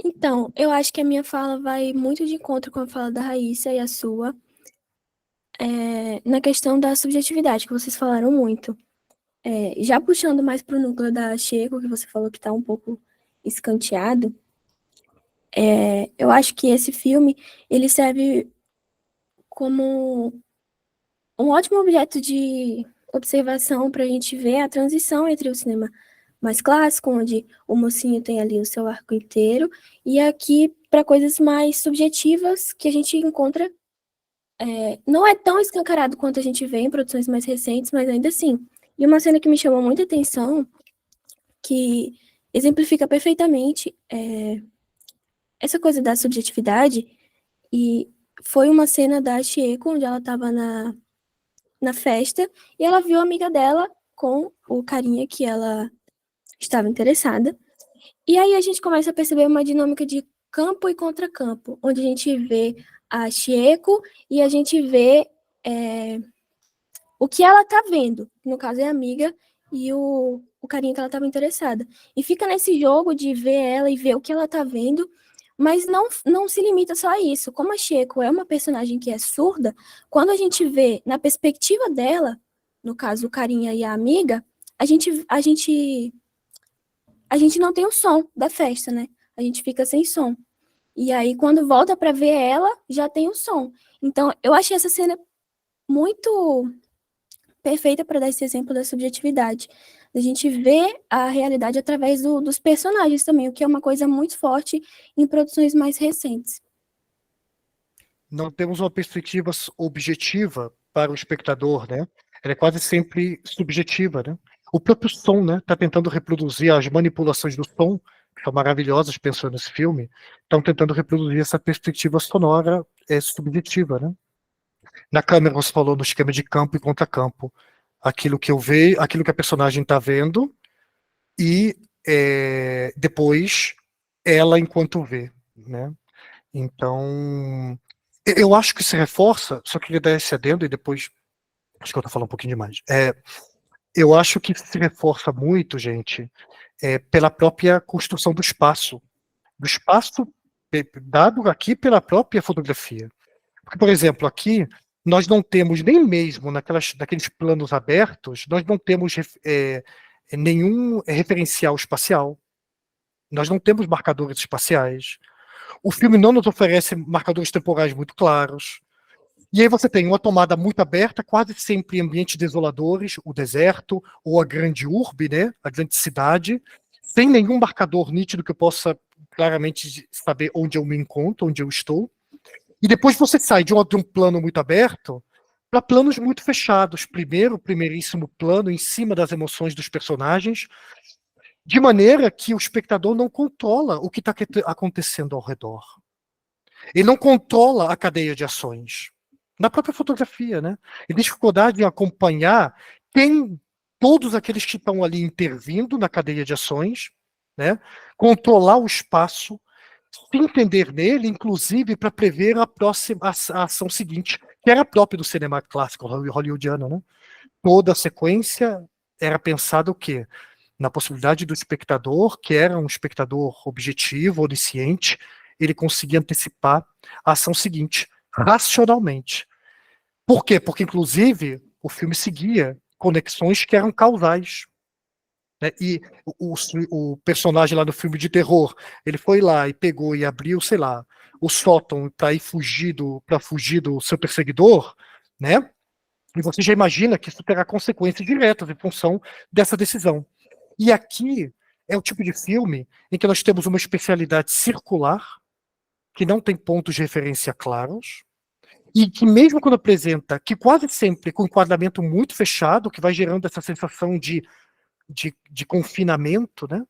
S8: Então, eu acho que a minha fala vai muito de encontro com a fala da Raíssa e a sua, na questão da subjetividade, que vocês falaram muito. Já puxando mais para o núcleo da Chieko, que você falou que está um pouco escanteado, eu acho que esse filme, ele serve como um ótimo objeto de observação para a gente ver a transição entre o cinema mais clássico, onde o mocinho tem ali o seu arco inteiro, e aqui para coisas mais subjetivas que a gente encontra. Não é tão escancarado quanto a gente vê em produções mais recentes, mas ainda assim. E uma cena que me chamou muita atenção, que exemplifica perfeitamente essa coisa da subjetividade, e foi uma cena da Chieko, onde ela estava na festa, e ela viu a amiga dela com o carinha que ela estava interessada. E aí a gente começa a perceber uma dinâmica de campo e contracampo, onde a gente vê a Chieko e a gente vê o que ela tá vendo, que no caso é a amiga e o carinha que ela estava interessada. E fica nesse jogo de ver ela e ver o que ela tá vendo, mas não se limita só a isso. Como a Chieko é uma personagem que é surda, quando a gente vê na perspectiva dela, no caso o carinha e a amiga, a gente não tem o som da festa, né? A gente fica sem som. E aí, quando volta para ver ela, já tem o som. Então, eu achei essa cena muito perfeita para dar esse exemplo da subjetividade. A gente vê a realidade através dos personagens também, o que é uma coisa muito forte em produções mais recentes.
S2: Não temos uma perspectiva objetiva para o espectador, né? Ela é quase sempre subjetiva, né? O próprio som, né? Está tentando reproduzir as manipulações do som, que são maravilhosas pensando nesse filme, estão tentando reproduzir essa perspectiva sonora subjetiva, né? Na câmera, você falou no esquema de campo e contracampo. Aquilo que eu vejo, aquilo que a personagem está vendo, e depois ela enquanto vê, né? Então, eu acho que se reforça, só queria dar esse adendo e depois, acho que eu estou falando um pouquinho demais. Eu acho que se reforça muito, gente, pela própria construção do espaço dado aqui pela própria fotografia. Porque, por exemplo, aqui, nós não temos nem mesmo naqueles planos abertos, nós não temos nenhum referencial espacial, nós não temos marcadores espaciais, o filme não nos oferece marcadores temporais muito claros, e aí você tem uma tomada muito aberta, quase sempre em ambientes desoladores, o deserto, ou a grande urbe, né, a grande cidade, sem nenhum marcador nítido que eu possa claramente saber onde eu me encontro, onde eu estou. E depois você sai de um plano muito aberto para planos muito fechados. Primeiro, o primeiríssimo plano em cima das emoções dos personagens, de maneira que o espectador não controla o que está acontecendo ao redor. Ele não controla a cadeia de ações. Na própria fotografia, né? Ele tem dificuldade em acompanhar todos aqueles que estão ali intervindo na cadeia de ações, né? Controlar o espaço, se entender nele, inclusive para prever a ação seguinte, que era própria do cinema clássico hollywoodiano, né? Toda a sequência era pensada o quê? Na possibilidade do espectador, que era um espectador objetivo, onisciente, ele conseguia antecipar a ação seguinte, racionalmente. Por quê? Porque, inclusive, o filme seguia conexões que eram causais. Né? E o personagem lá no filme de terror, ele foi lá e pegou e abriu, sei lá, o sótão para fugir do seu perseguidor, né? E você já imagina que isso terá consequências diretas em função dessa decisão. E aqui é o tipo de filme em que nós temos uma especialidade circular, que não tem pontos de referência claros, e que mesmo quando apresenta, que quase sempre com enquadramento muito fechado, que vai gerando essa sensação de confinamento, né?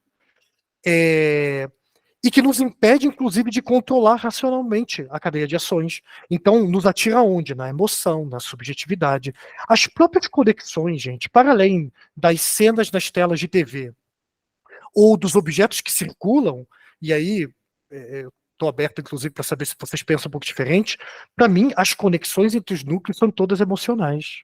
S2: e que nos impede, inclusive, de controlar racionalmente a cadeia de ações. Então, nos atira onde? Na emoção, na subjetividade. As próprias conexões, gente, para além das cenas das telas de TV, ou dos objetos que circulam, e aí estou aberto, inclusive, para saber se vocês pensam um pouco diferente, para mim, as conexões entre os núcleos são todas emocionais.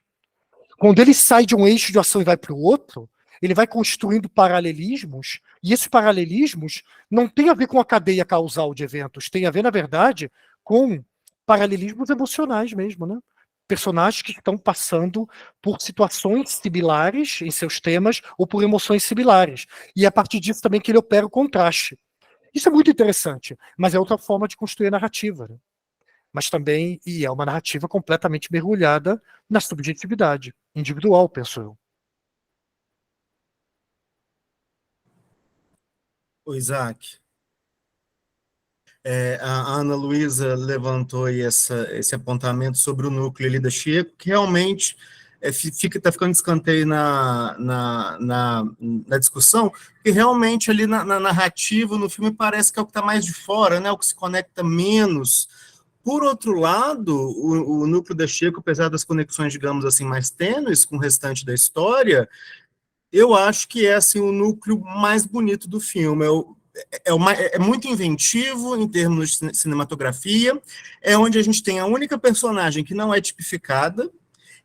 S2: Quando ele sai de um eixo de ação e vai para o outro, ele vai construindo paralelismos, e esses paralelismos não têm a ver com a cadeia causal de eventos, tem a ver, na verdade, com paralelismos emocionais mesmo, né? Personagens que estão passando por situações similares em seus temas ou por emoções similares. E é a partir disso também que ele opera o contraste. Isso é muito interessante, mas é outra forma de construir a narrativa, né? Mas também, e é uma narrativa completamente mergulhada na subjetividade individual, penso eu.
S3: O Isaac, a Ana Luísa levantou aí esse apontamento sobre o núcleo ali da Chico, que realmente está ficando de escanteio na discussão, porque realmente ali na narrativa, no filme, parece que é o que está mais de fora, né, o que se conecta menos. Por outro lado, o núcleo da Chico, apesar das conexões, digamos assim, mais tênues com o restante da história, eu acho que é assim, o núcleo mais bonito do filme. É muito inventivo em termos de cinematografia, é onde a gente tem a única personagem que não é tipificada,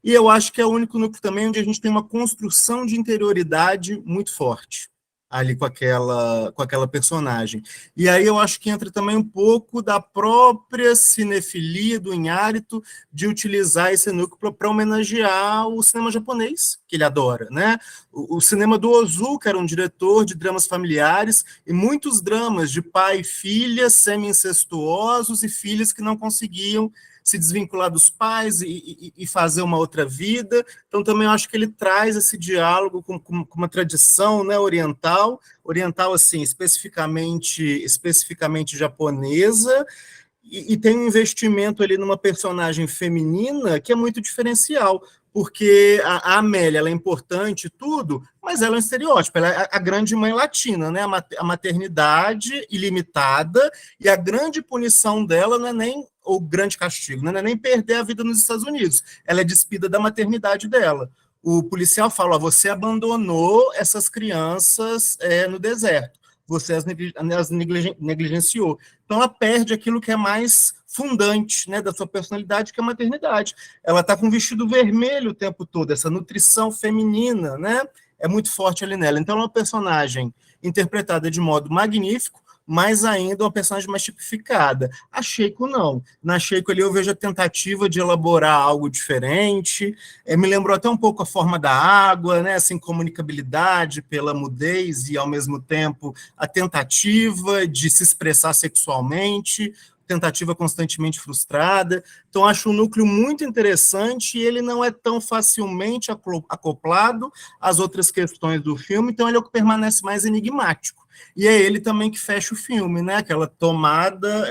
S3: e eu acho que é o único núcleo também onde a gente tem uma construção de interioridade muito forte ali com aquela personagem. E aí eu acho que entra também um pouco da própria cinefilia do Inhárito de utilizar esse núcleo para homenagear o cinema japonês, que ele adora, né? O cinema do Ozu, que era um diretor de dramas familiares, e muitos dramas de pai e filha semi-incestuosos e filhas que não conseguiam se desvincular dos pais e fazer uma outra vida. Então, também eu acho que ele traz esse diálogo com uma tradição, né, oriental, assim, especificamente japonesa, e tem um investimento ali numa personagem feminina que é muito diferencial, porque a Amélia, ela é importante tudo, mas ela é um estereótipo, ela é a grande mãe latina, né? A maternidade ilimitada, e a grande punição dela não é nem o grande castigo, não é nem perder a vida nos Estados Unidos, ela é despida da maternidade dela. O policial fala, ó, você abandonou essas crianças no deserto, você as negligenciou. Então ela perde aquilo que é mais fundante, né, da sua personalidade, que é a maternidade. Ela está com um vestido vermelho o tempo todo, essa nutrição feminina, né, é muito forte ali nela. Então ela é uma personagem interpretada de modo magnífico, mas ainda uma personagem mais tipificada. A Sheiko não. Na Sheiko ali eu vejo a tentativa de elaborar algo diferente, me lembrou até um pouco a forma da água, né, assim, comunicabilidade pela mudez e, ao mesmo tempo, a tentativa de se expressar sexualmente, tentativa constantemente frustrada. Então, acho um núcleo muito interessante e ele não é tão facilmente acoplado às outras questões do filme, então ele é o que permanece mais enigmático. E é ele também que fecha o filme, né? Aquela tomada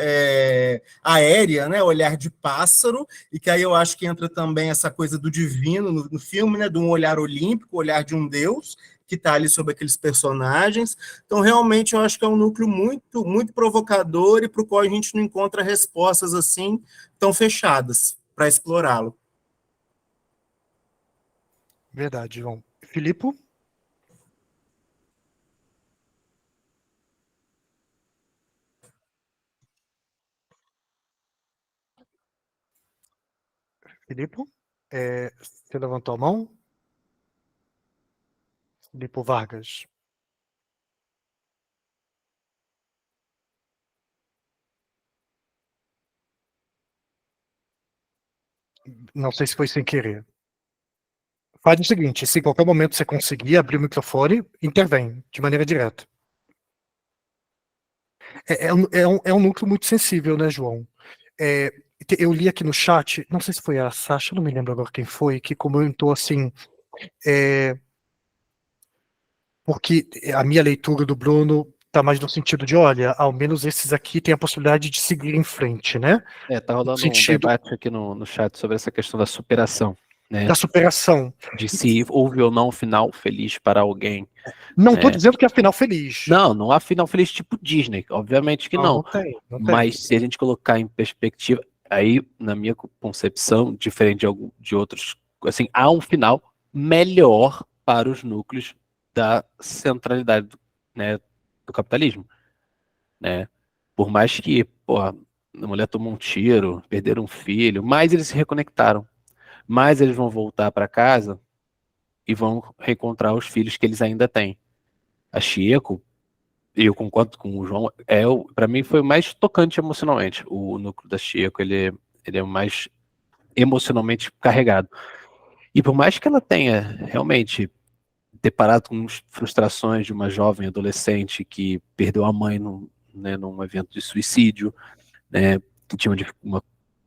S3: aérea, né? Olhar de pássaro, e que aí eu acho que entra também essa coisa do divino no filme, né? De um olhar olímpico, olhar de um deus, que está ali sobre aqueles personagens. Então, realmente, eu acho que é um núcleo muito, muito provocador e para o qual a gente não encontra respostas assim tão fechadas para explorá-lo.
S2: Verdade, João. Filipe? Filipe? Você levantou a mão? Filipe Vargas. Não sei se foi sem querer. Faz o seguinte, se em qualquer momento você conseguir abrir o microfone, intervém, de maneira direta. É um núcleo muito sensível, né, João? Eu li aqui no chat, não sei se foi a Sasha, não me lembro agora quem foi, que comentou assim, porque a minha leitura do Bruno está mais no sentido de, olha, ao menos esses aqui têm a possibilidade de seguir em frente, né?
S5: Tá rolando um debate aqui no chat sobre essa questão da superação. né?
S2: Da superação.
S5: De se houve ou não um final feliz para alguém.
S2: Não estou dizendo que é final feliz.
S5: Não há final feliz tipo Disney, obviamente que não.
S2: Não tem.
S5: Mas se a gente colocar em perspectiva, aí, na minha concepção, diferente de outros, assim, há um final melhor para os núcleos da centralidade, né, do capitalismo, né? Por mais que, a mulher tomou um tiro, perderam um filho, mais eles se reconectaram, mais eles vão voltar para casa e vão reencontrar os filhos que eles ainda têm. A Chieko, eu concordo com o João, para mim foi o mais tocante emocionalmente. O núcleo da Chieko, ele é o mais emocionalmente carregado. E por mais que ela tenha realmente deparado com frustrações de uma jovem adolescente que perdeu a mãe num evento de suicídio, né, que tinha uma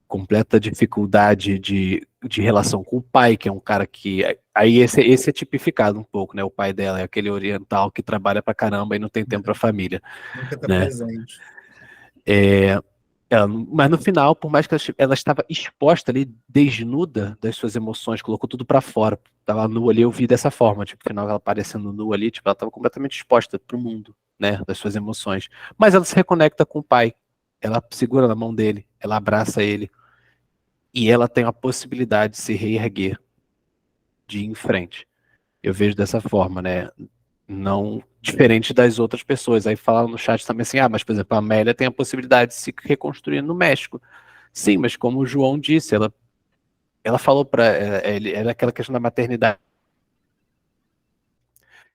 S5: completa dificuldade de relação com o pai, que é um cara que... Aí esse é tipificado um pouco, né? O pai dela é aquele oriental que trabalha pra caramba e não tem tempo pra família.
S3: Nunca tá
S5: né?
S3: presente.
S5: Mas no final, por mais que ela estava exposta ali, desnuda das suas emoções, colocou tudo pra fora, estava nua ali, eu vi dessa forma, tipo, no final ela aparecendo nua ali, tipo, ela estava completamente exposta pro mundo, né, das suas emoções. Mas ela se reconecta com o pai, ela segura na mão dele, ela abraça ele, e ela tem a possibilidade de se reerguer, de ir em frente. Eu vejo dessa forma, né? Não diferente das outras pessoas. Aí falaram no chat também assim, mas, por exemplo, a Amélia tem a possibilidade de se reconstruir no México. Sim, mas como o João disse, ela falou para ele, era aquela questão da maternidade.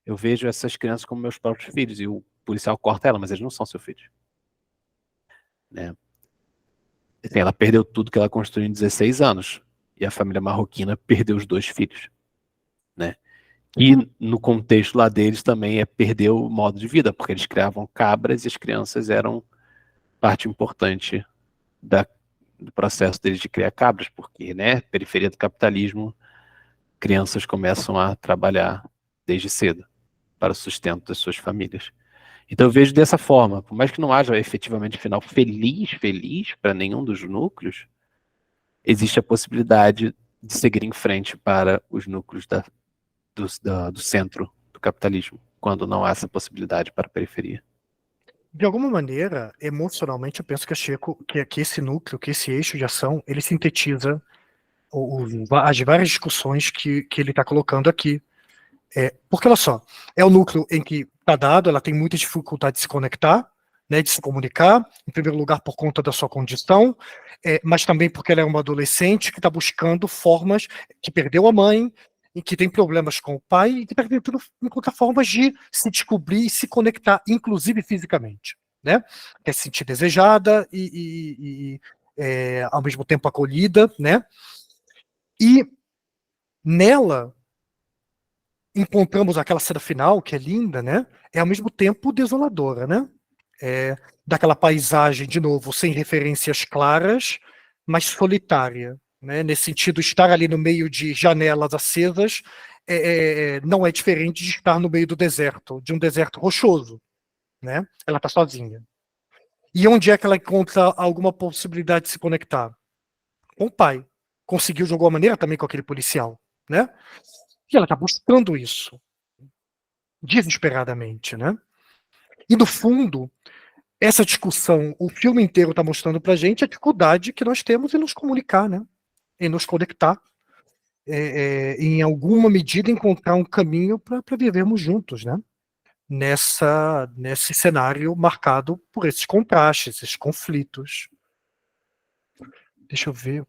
S5: Eu vejo essas crianças como meus próprios filhos, e o policial corta ela, mas eles não são seus filhos. Né? Assim, ela perdeu tudo que ela construiu em 16 anos, e a família marroquina perdeu os 2 filhos. Né? E no contexto lá deles também perder o modo de vida, porque eles criavam cabras e as crianças eram parte importante do processo deles de criar cabras, porque, né, periferia do capitalismo, crianças começam a trabalhar desde cedo para o sustento das suas famílias. Então eu vejo dessa forma, por mais que não haja efetivamente final feliz para nenhum dos núcleos, existe a possibilidade de seguir em frente para os núcleos do centro do capitalismo, quando não há essa possibilidade para a periferia.
S2: De alguma maneira, emocionalmente, eu penso que a Chieko, que esse núcleo, que esse eixo de ação, ele sintetiza as várias discussões que ele está colocando aqui. Porque, olha só, é o núcleo em que está dado, ela tem muita dificuldade de se conectar, né, de se comunicar, em primeiro lugar por conta da sua condição, mas também porque ela é uma adolescente que está buscando formas, que perdeu a mãe, e que tem problemas com o pai, e que está tentando encontrar formas de se descobrir e se conectar, inclusive fisicamente. Né? Quer se sentir desejada e ao mesmo tempo acolhida. Né? E nela encontramos aquela cena final, que é linda, né? É ao mesmo tempo desoladora, né? Daquela paisagem, de novo, sem referências claras, mas solitária. Né? Nesse sentido, estar ali no meio de janelas acesas não é diferente de estar no meio do deserto, de um deserto rochoso. Né? Ela está sozinha. E onde é que ela encontra alguma possibilidade de se conectar? Com o pai. Conseguiu de alguma maneira também com aquele policial. Né? E ela está buscando isso. Desesperadamente. Né? E no fundo, essa discussão, o filme inteiro está mostrando para a gente a dificuldade que nós temos em nos comunicar, né? Em nos conectar, em alguma medida encontrar um caminho para vivermos juntos, né? Nesse cenário marcado por esses contrastes, esses conflitos. Deixa eu ver.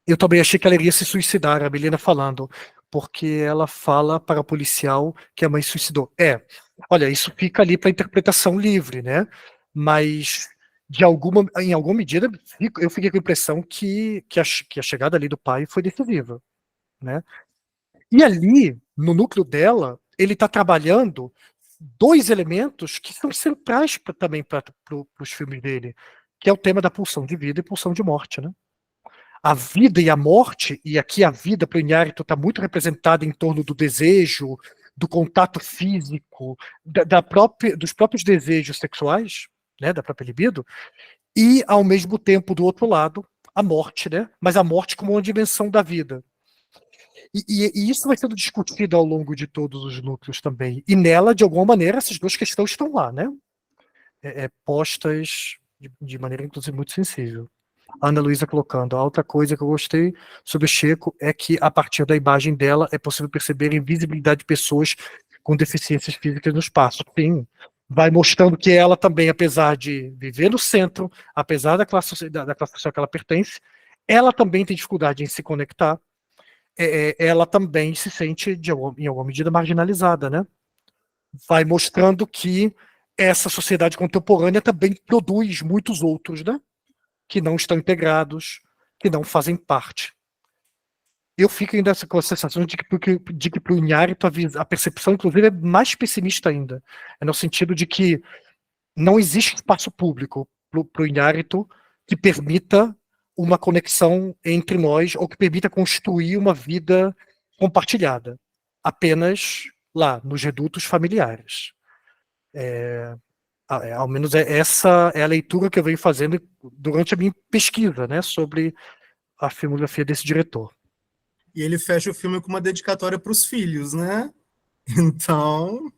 S2: Eu também achei que ela iria se suicidar, a Melina falando, porque ela fala para o policial que a mãe se suicidou. Olha, isso fica ali para interpretação livre, né? Mas em alguma medida eu fiquei com a impressão que a chegada ali do pai foi decisiva, né? E ali, no núcleo dela, ele está trabalhando 2 elementos que são centrais também para os filmes dele, que é o tema da pulsão de vida e pulsão de morte, né? A vida e a morte, e aqui a vida para o Iñárritu está muito representada em torno do desejo, do contato físico, dos próprios desejos sexuais, né, da própria libido, e, ao mesmo tempo, do outro lado, a morte, né? Mas a morte como uma dimensão da vida. E isso vai sendo discutido ao longo de todos os núcleos também. E nela, de alguma maneira, essas duas questões estão lá, né? Postas de maneira, inclusive, muito sensível. A Ana Luísa colocando, a outra coisa que eu gostei sobre o Checo é que, a partir da imagem dela, é possível perceber a invisibilidade de pessoas com deficiências físicas no espaço. Sim, vai mostrando que ela também, apesar de viver no centro, apesar da classe social que ela pertence, ela também tem dificuldade em se conectar, ela também se sente, em alguma medida, marginalizada, né? Vai mostrando que essa sociedade contemporânea também produz muitos outros, né? Que não estão integrados, que não fazem parte. Eu fico ainda com a sensação de que para o Inhárito a percepção, inclusive, é mais pessimista ainda. É no sentido de que não existe espaço público para o Inhárito que permita uma conexão entre nós ou que permita construir uma vida compartilhada. Apenas lá, nos redutos familiares. Ao menos essa é a leitura que eu venho fazendo durante a minha pesquisa, né, sobre a filmografia desse diretor.
S3: E ele fecha o filme com uma dedicatória para os filhos, né? Então...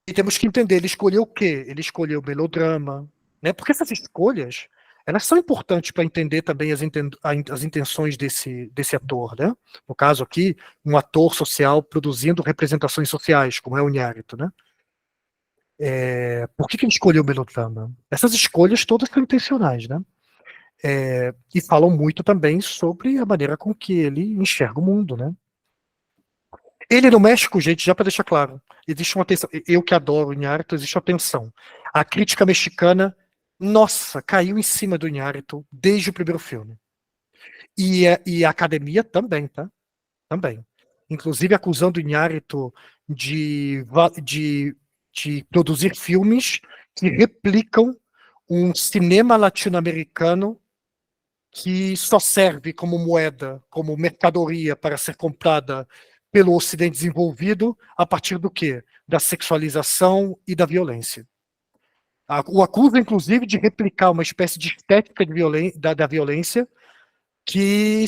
S2: E temos que entender, ele escolheu o quê? Ele escolheu melodrama, né? Porque essas escolhas, elas são importantes para entender também as intenções desse ator, né? No caso aqui, um ator social produzindo representações sociais, como é o Inhárito, né? Por que ele escolheu o melodrama? Essas escolhas todas são intencionais, né? E falam muito também sobre a maneira com que ele enxerga o mundo, né? Ele no México, gente, já para deixar claro, existe uma tensão. Eu que adoro o Iñárritu, existe uma tensão. A crítica mexicana, nossa, caiu em cima do Iñárritu desde o primeiro filme. E a academia também, tá? Também. Inclusive acusando o Iñárritu de produzir filmes que replicam um cinema latino-americano que só serve como moeda, como mercadoria para ser comprada pelo Ocidente desenvolvido a partir do quê? Da sexualização e da violência. O acusa, inclusive, de replicar uma espécie de estética da violência que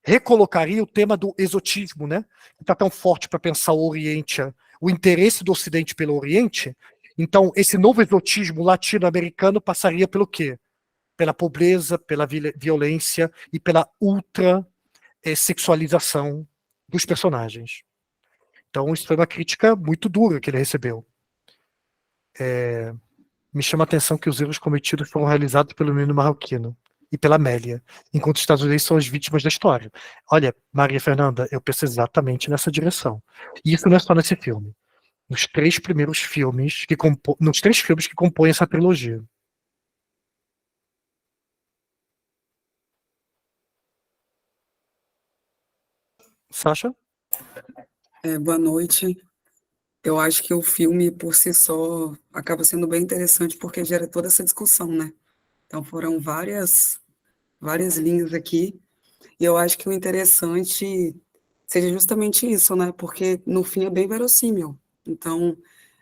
S2: recolocaria o tema do exotismo, né? Que está tão forte para pensar o Oriente, o interesse do Ocidente pelo Oriente. Então, esse novo exotismo latino-americano passaria pelo quê? Pela pobreza, pela violência e pela sexualização dos personagens. Então, isso foi uma crítica muito dura que ele recebeu. Me chama a atenção que os erros cometidos foram realizados pelo menino marroquino e pela Amélia, enquanto os Estados Unidos são as vítimas da história. Olha, Maria Fernanda, eu penso exatamente nessa direção. E isso não é só nesse filme. Nos três filmes que compõem essa trilogia. Sasha?
S9: Boa noite. Eu acho que o filme, por si só, acaba sendo bem interessante porque gera toda essa discussão, né? Então, foram várias linhas aqui, e eu acho que o interessante seja justamente isso, né? Porque, no fim, é bem verossímil. Então,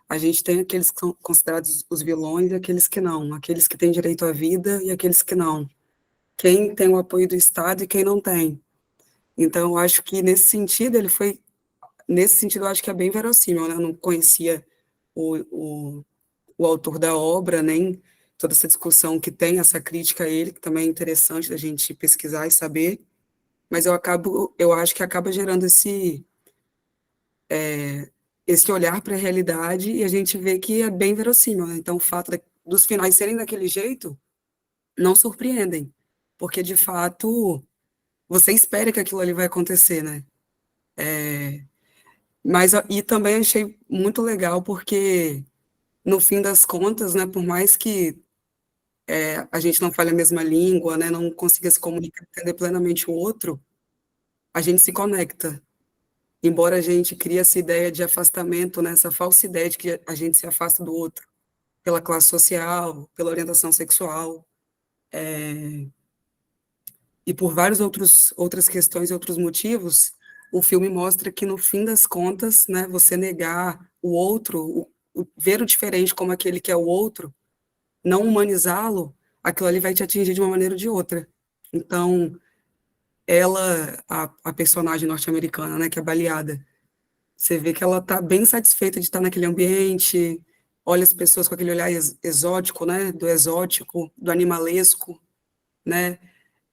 S9: a gente tem aqueles que são considerados os vilões e aqueles que não, aqueles que têm direito à vida e aqueles que não. Quem tem o apoio do Estado e quem não tem. Então, eu acho que, nesse sentido, eu acho que é bem verossímil, né? Eu não conhecia o autor da obra, nem toda essa discussão que tem, essa crítica a ele, que também é interessante da gente pesquisar e saber, mas eu acho que acaba gerando esse olhar para a realidade e a gente vê que é bem verossímil, né? Então, o fato dos finais serem daquele jeito não surpreendem, porque, de fato, você espera que aquilo ali vai acontecer, né? E também achei muito legal porque, no fim das contas, né, por mais que a gente não fale a mesma língua, né, não consiga se comunicar, entender plenamente o outro, a gente se conecta. Embora a gente crie essa ideia de afastamento, né, essa falsa ideia de que a gente se afasta do outro, pela classe social, pela orientação sexual, e por várias outras questões e outros motivos, o filme mostra que, no fim das contas, né, você negar o outro, ver o diferente como aquele que é o outro, não humanizá-lo, aquilo ali vai te atingir de uma maneira ou de outra. Então, ela, a personagem norte-americana, né, que é baleada, você vê que ela está bem satisfeita de estar naquele ambiente, olha as pessoas com aquele olhar exótico, né, do exótico, do animalesco, né,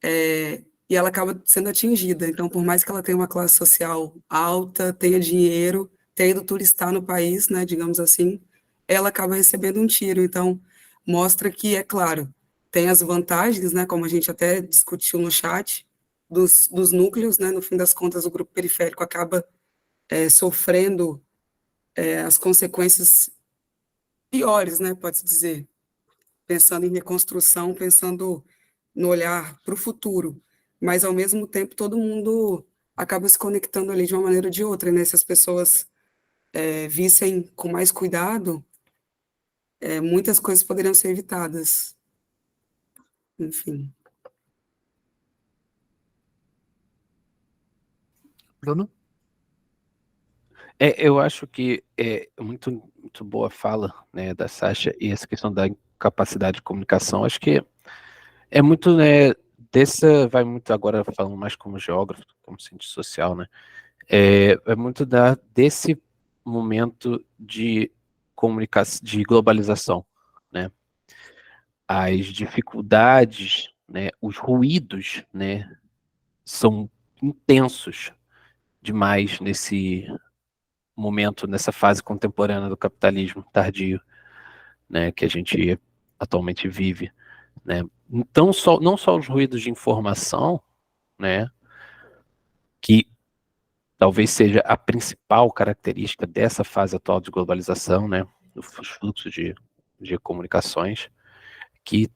S9: e ela acaba sendo atingida. Então, por mais que ela tenha uma classe social alta, tenha dinheiro, tenha ido turistar no país, né, digamos assim, ela acaba recebendo um tiro. Então, mostra que, é claro, tem as vantagens, né, como a gente até discutiu no chat, dos núcleos, né, no fim das contas, o grupo periférico acaba sofrendo as consequências piores, né, pode-se dizer, pensando em reconstrução, pensando no olhar para o futuro, mas, ao mesmo tempo, todo mundo acaba se conectando ali de uma maneira ou de outra, né, se as pessoas vissem com mais cuidado, muitas coisas poderiam ser evitadas, enfim.
S2: Bruno?
S5: Eu acho que é muito, muito boa a fala, né, da Sasha, e essa questão da incapacidade de comunicação, acho que é muito, né, vai muito agora falando mais como geógrafo, como cientista social, né, é muito desse momento de comunicação, de globalização, né, as dificuldades, né, os ruídos, né, são intensos demais nesse momento, nessa fase contemporânea do capitalismo tardio, né, que a gente atualmente vive, né. Então, não só os ruídos de informação, né, que talvez seja a principal característica dessa fase atual de globalização, né, os fluxos de comunicações, que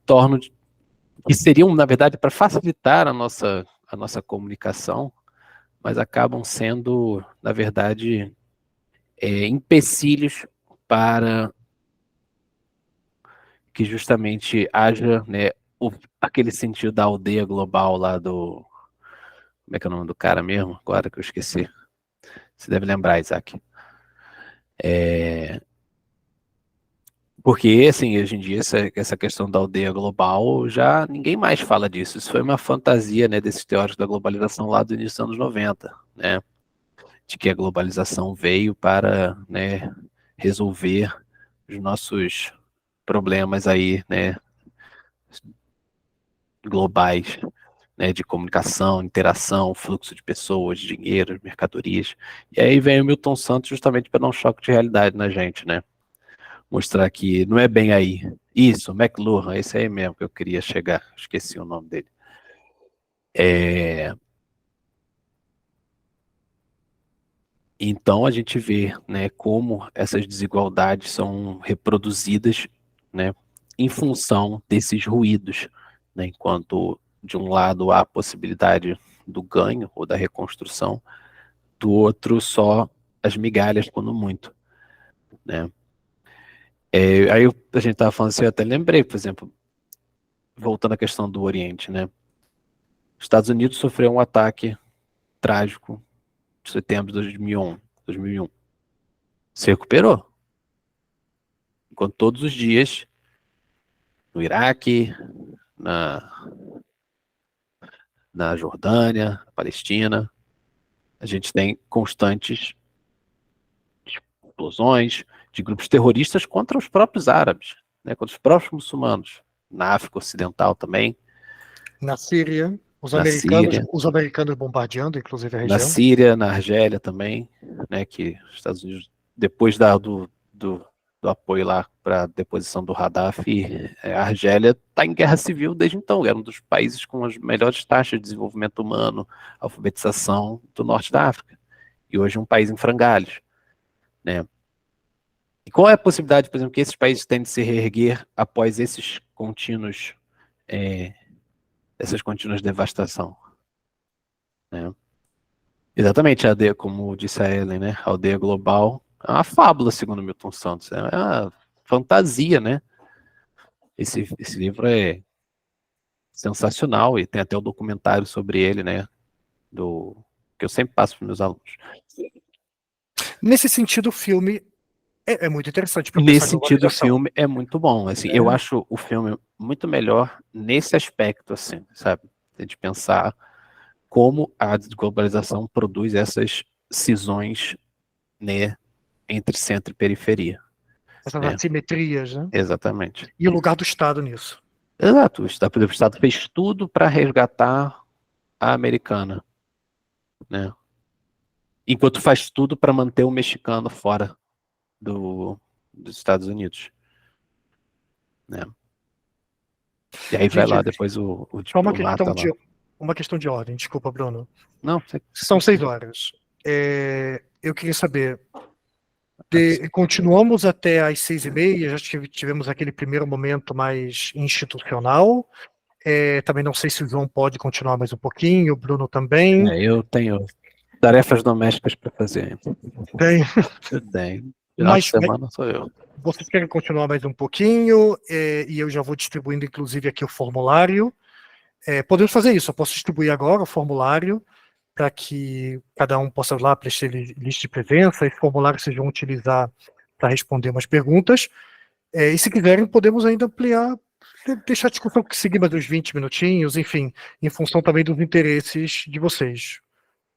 S5: seriam, na verdade, para facilitar a nossa comunicação, mas acabam sendo, na verdade, empecilhos para que justamente haja, né, aquele sentido da aldeia global lá do... Como é que é o nome do cara mesmo? Agora que eu esqueci. Você deve lembrar, Isaac. Porque, assim, hoje em dia, essa questão da aldeia global, já ninguém mais fala disso. Isso foi uma fantasia, né, desses teóricos da globalização lá do início dos anos 90, né? De que a globalização veio para, né, resolver os nossos problemas aí, né, globais, né, de comunicação, interação, fluxo de pessoas, dinheiro, mercadorias. E aí vem o Milton Santos justamente para dar um choque de realidade na gente, né? Mostrar que não é bem aí. Isso, McLuhan, esse aí mesmo que eu queria chegar, esqueci o nome dele. Então a gente vê, né, como essas desigualdades são reproduzidas, né, em função desses ruídos, né, enquanto de um lado há a possibilidade do ganho ou da reconstrução, do outro só as migalhas, quando muito, né. Aí a gente estava falando assim, eu até lembrei, por exemplo, voltando à questão do Oriente, né, os Estados Unidos sofreu um ataque trágico em setembro de 2001. Se recuperou. Enquanto todos os dias, no Iraque, na Jordânia, na Palestina, a gente tem constantes explosões de grupos terroristas contra os próprios árabes, né, contra os próprios muçulmanos, na África Ocidental também.
S2: Na Síria, os
S5: Na
S2: americanos,
S5: Síria.
S2: os americanos bombardeando, inclusive, a região.
S5: Na Síria, na Argélia também, né, que os Estados Unidos, depois do apoio lá para a deposição do Gaddafi, a Argélia está em guerra civil desde então, era um dos países com as melhores taxas de desenvolvimento humano, alfabetização do norte da África, e hoje é um país em frangalhos, né. E qual é a possibilidade, por exemplo, que esses países tenham de se reerguer após essas contínuas devastação, né? Exatamente, como disse a Ellen, né, a aldeia global é uma fábula, segundo Milton Santos, é uma fantasia, né? Esse livro é sensacional e tem até um documentário sobre ele, né, que eu sempre passo para os meus alunos.
S2: Nesse sentido, o filme é muito interessante.
S5: Nesse sentido, o filme é muito bom. Assim, eu acho o filme muito melhor nesse aspecto, assim, sabe? De pensar como a desglobalização produz essas cisões, né, entre centro e periferia.
S2: Essas
S5: né?
S2: assimetrias, né?
S5: Exatamente.
S2: E o lugar do Estado nisso.
S5: Exato. O Estado fez tudo para resgatar a americana, né? Enquanto faz tudo para manter o mexicano fora dos Estados Unidos, né? E aí vai
S2: Gente,
S5: lá depois o
S2: só uma
S5: diplomata lá.
S2: uma questão de ordem, desculpa, Bruno.
S5: Não,
S2: São 6 horas. Eu queria saber, continuamos até às 6h30, já tivemos aquele primeiro momento mais institucional. Também não sei se o João pode continuar mais um pouquinho, o Bruno também.
S5: Eu tenho tarefas domésticas para fazer.
S2: Tem.
S5: Eu tenho. Final de semana sou eu.
S2: Vocês querem continuar mais um pouquinho, e eu já vou distribuindo, inclusive, aqui o formulário. Podemos fazer isso, eu posso distribuir agora o formulário, para que cada um possa lá preencher lista de presença, esse formulário vocês vão utilizar para responder umas perguntas. E se quiserem, podemos ainda ampliar, deixar a discussão seguir mais uns 20 minutinhos, enfim, em função também dos interesses de vocês.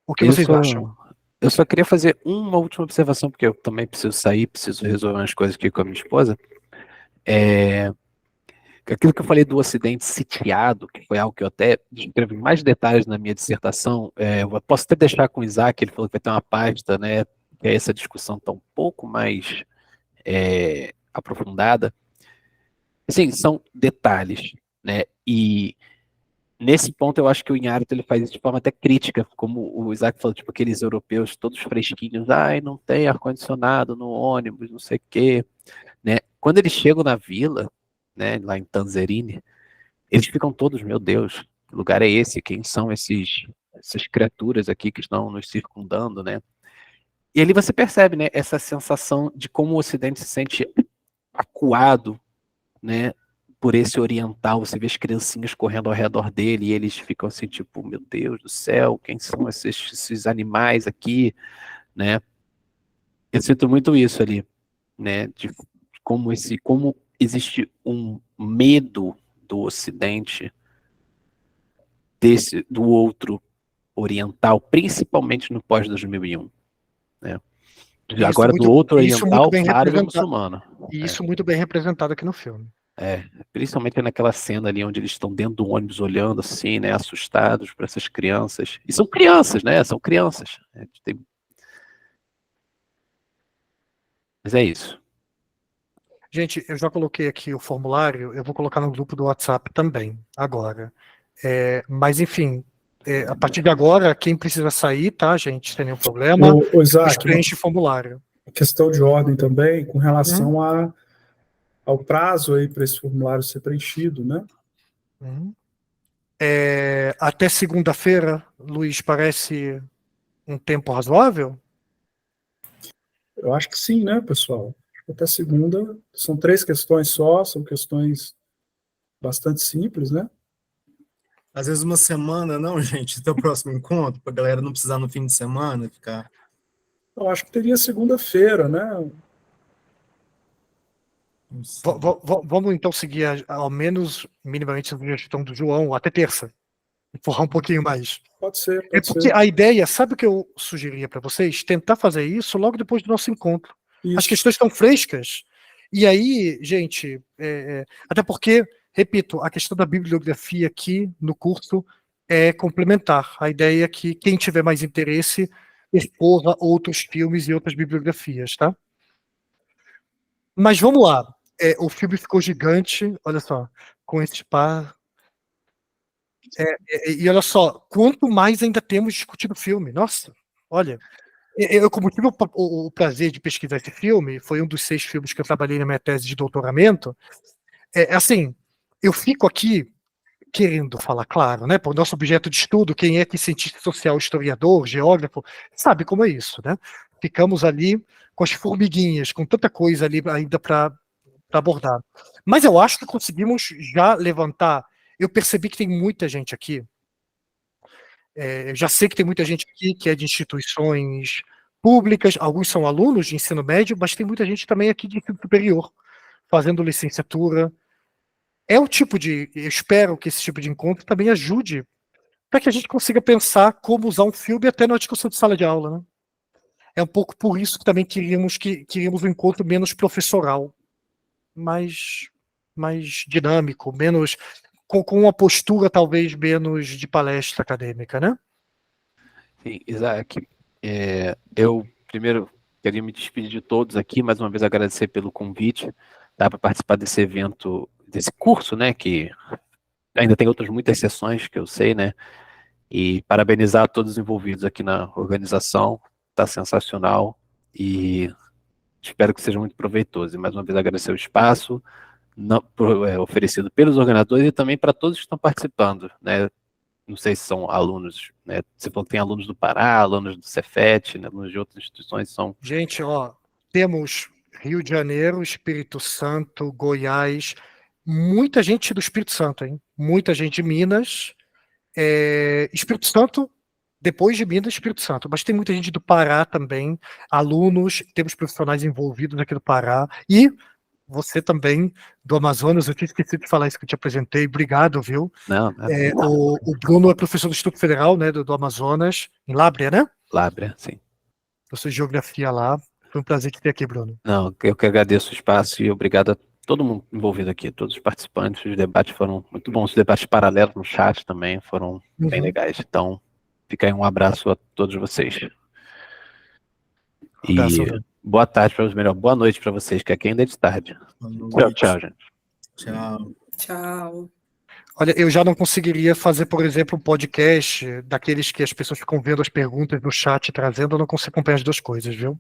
S2: O que vocês acham?
S5: Eu só queria fazer uma última observação, porque eu também preciso sair, preciso resolver umas coisas aqui com a minha esposa. Aquilo que eu falei do Ocidente sitiado, que foi algo que eu até descrevi em mais detalhes na minha dissertação, eu posso até deixar com o Isaac, ele falou que vai ter uma pasta, né, que essa discussão está um pouco mais aprofundada. Assim, são detalhes, né, e nesse ponto eu acho que o Inharito ele faz isso de forma até crítica, como o Isaac falou, tipo aqueles europeus todos fresquinhos, não tem ar-condicionado no ônibus, não sei o quê, né, quando eles chegam na vila, né, lá em Tanzerine, eles ficam todos, meu Deus, que lugar é esse? Quem são essas criaturas aqui que estão nos circundando, né? E ali você percebe, né, essa sensação de como o Ocidente se sente acuado, né, por esse oriental. Você vê as criancinhas correndo ao redor dele e eles ficam assim, tipo, meu Deus do céu, quem são esses animais aqui, né? Eu sinto muito isso ali, né, de como existe um medo do Ocidente do outro oriental, principalmente no pós-2001, né? Agora do outro oriental, claro, do muçulmano.
S2: E isso muito bem representado aqui no filme.
S5: Principalmente naquela cena ali onde eles estão dentro do ônibus olhando assim, né, assustados para essas crianças. E são crianças, né? São crianças. Mas é isso.
S2: Gente, eu já coloquei aqui o formulário, eu vou colocar no grupo do WhatsApp também, agora. Mas, enfim, a partir de agora, quem precisa sair, tá, gente, sem nenhum problema,
S1: Isaac,
S2: preenche o formulário.
S1: Questão de ordem também, com relação ao prazo aí para esse formulário ser preenchido, né?
S2: Até segunda-feira, Luiz, parece um tempo razoável?
S1: Eu acho que sim, né, pessoal? Até segunda, são 3 questões só, são questões bastante simples, né?
S3: Às vezes uma semana, não, gente, até o próximo encontro, para a galera não precisar no fim de semana ficar...
S1: Eu acho que teria segunda-feira, né?
S2: Vamos então seguir, ao menos, minimamente, a sugestão do João, até terça. Empurrar um pouquinho mais.
S1: Pode ser,
S2: porque a ideia, sabe o que eu sugeriria para vocês? Tentar fazer isso logo depois do nosso encontro.
S1: Isso.
S2: As questões estão frescas. E aí, gente, até porque, repito, a questão da bibliografia aqui no curso é complementar. A ideia é que quem tiver mais interesse explora outros filmes e outras bibliografias, tá? Mas vamos lá. O filme ficou gigante, olha só, com esse par. E olha só, quanto mais ainda temos discutido o filme. Nossa, olha, eu como tive o prazer de pesquisar esse filme, foi um dos 6 filmes que eu trabalhei na minha tese de doutoramento, assim, eu fico aqui querendo falar, claro, né, por nosso objeto de estudo, quem é que cientista social, historiador, geógrafo, sabe como é isso, né? Ficamos ali com as formiguinhas, com tanta coisa ali ainda para abordar. Mas eu acho que conseguimos já levantar. Eu percebi que tem muita gente aqui, eu já sei que tem muita gente aqui que é de instituições públicas, alguns são alunos de ensino médio, mas tem muita gente também aqui de ensino superior, fazendo licenciatura. Eu espero que esse tipo de encontro também ajude para que a gente consiga pensar como usar um filme até na discussão de sala de aula, né? É um pouco por isso que também queríamos um encontro menos professoral, mais dinâmico, menos com uma postura talvez menos de palestra acadêmica, né?
S5: Sim, Isaac, eu primeiro queria me despedir de todos aqui, mais uma vez agradecer pelo convite, tá, para participar desse evento, desse curso, né, que ainda tem outras muitas sessões que eu sei, né, e parabenizar todos os envolvidos aqui na organização, tá sensacional, e espero que seja muito proveitoso, e mais uma vez agradecer o espaço oferecido pelos organizadores e também para todos que estão participando, né, não sei se são alunos, né? Você falou que tem alunos do Pará, alunos do Cefet, né? Alunos de outras instituições, são...
S2: Gente, ó, temos Rio de Janeiro, Espírito Santo, Goiás, muita gente do Espírito Santo, hein? Muita gente de Minas, Espírito Santo, depois de Minas, Espírito Santo, mas tem muita gente do Pará também, alunos, temos profissionais envolvidos aqui do Pará, e você também, do Amazonas, eu tinha esquecido de falar isso que eu te apresentei, obrigado, viu?
S5: Não,
S2: o Bruno é professor do Instituto Federal, né, do Amazonas, em Lábrea, né?
S5: Lábrea, sim.
S2: Professor de Geografia lá, foi um prazer te ter aqui, Bruno.
S5: Não, eu que agradeço o espaço e obrigado a todo mundo envolvido aqui, todos os participantes, os debates foram muito bons, os debates paralelos no chat também foram bem legais, então fica aí um abraço a todos vocês.
S2: Um abraço,
S5: e boa tarde para os melhores, boa noite para vocês, que aqui ainda é de tarde. Tchau, gente.
S3: Tchau.
S9: Tchau.
S2: Olha, eu já não conseguiria fazer, por exemplo, um podcast daqueles que as pessoas ficam vendo as perguntas no chat trazendo, eu não consigo acompanhar as duas coisas, viu?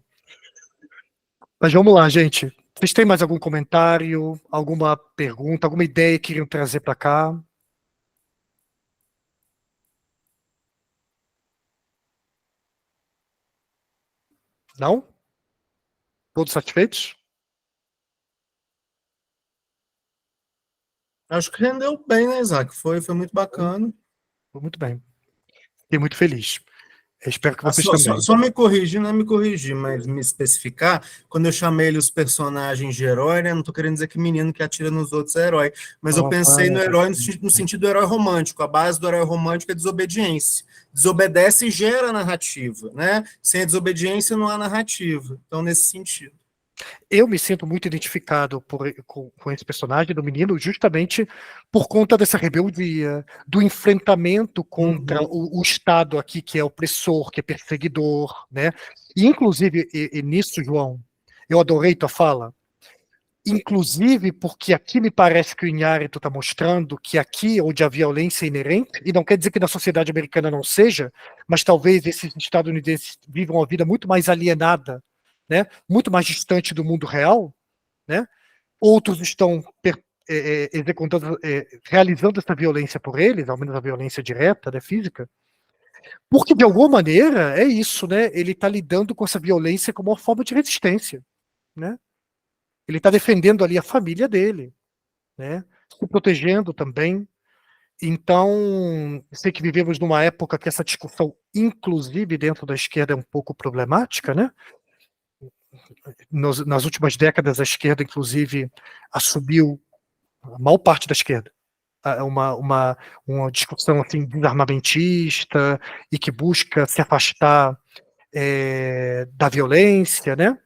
S2: Mas vamos lá, gente. Vocês têm mais algum comentário, alguma pergunta, alguma ideia que queriam trazer para cá? Não? Todos satisfeitos?
S3: Acho que rendeu bem, né, Isaac? Foi muito bacana.
S2: Muito bem. Fiquei muito feliz. Eu espero que vocês também.
S3: Só me corrigir, não é me corrigir, mas me especificar, quando eu chamei ele os personagens de herói, né, não estou querendo dizer que menino que atira nos outros é herói, mas eu pensei no herói no sentido do herói romântico. A base do herói romântico é desobediência. Desobedece e gera narrativa, né? Sem a desobediência não há narrativa. Então, nesse sentido.
S2: Eu me sinto muito identificado com esse personagem do menino justamente por conta dessa rebeldia, do enfrentamento contra o Estado aqui, que é opressor, que é perseguidor, né? E, inclusive, nisso, João, eu adorei tua fala, inclusive porque aqui me parece que o Inhárito está mostrando que aqui onde a violência é inerente, e não quer dizer que na sociedade americana não seja, mas talvez esses estadunidenses vivam uma vida muito mais alienada, né, muito mais distante do mundo real, né? Outros estão executando, realizando essa violência por eles, ao menos a violência direta, né, física, porque de alguma maneira é isso, né? Ele está lidando com essa violência como uma forma de resistência, né? Ele está defendendo ali a família dele, né? Se protegendo também. Então, sei que vivemos numa época que essa discussão, inclusive dentro da esquerda, é um pouco problemática, né? Nas últimas décadas, a esquerda, inclusive, assumiu, a maior parte da esquerda, uma discussão assim, desarmamentista e que busca se afastar da violência, né?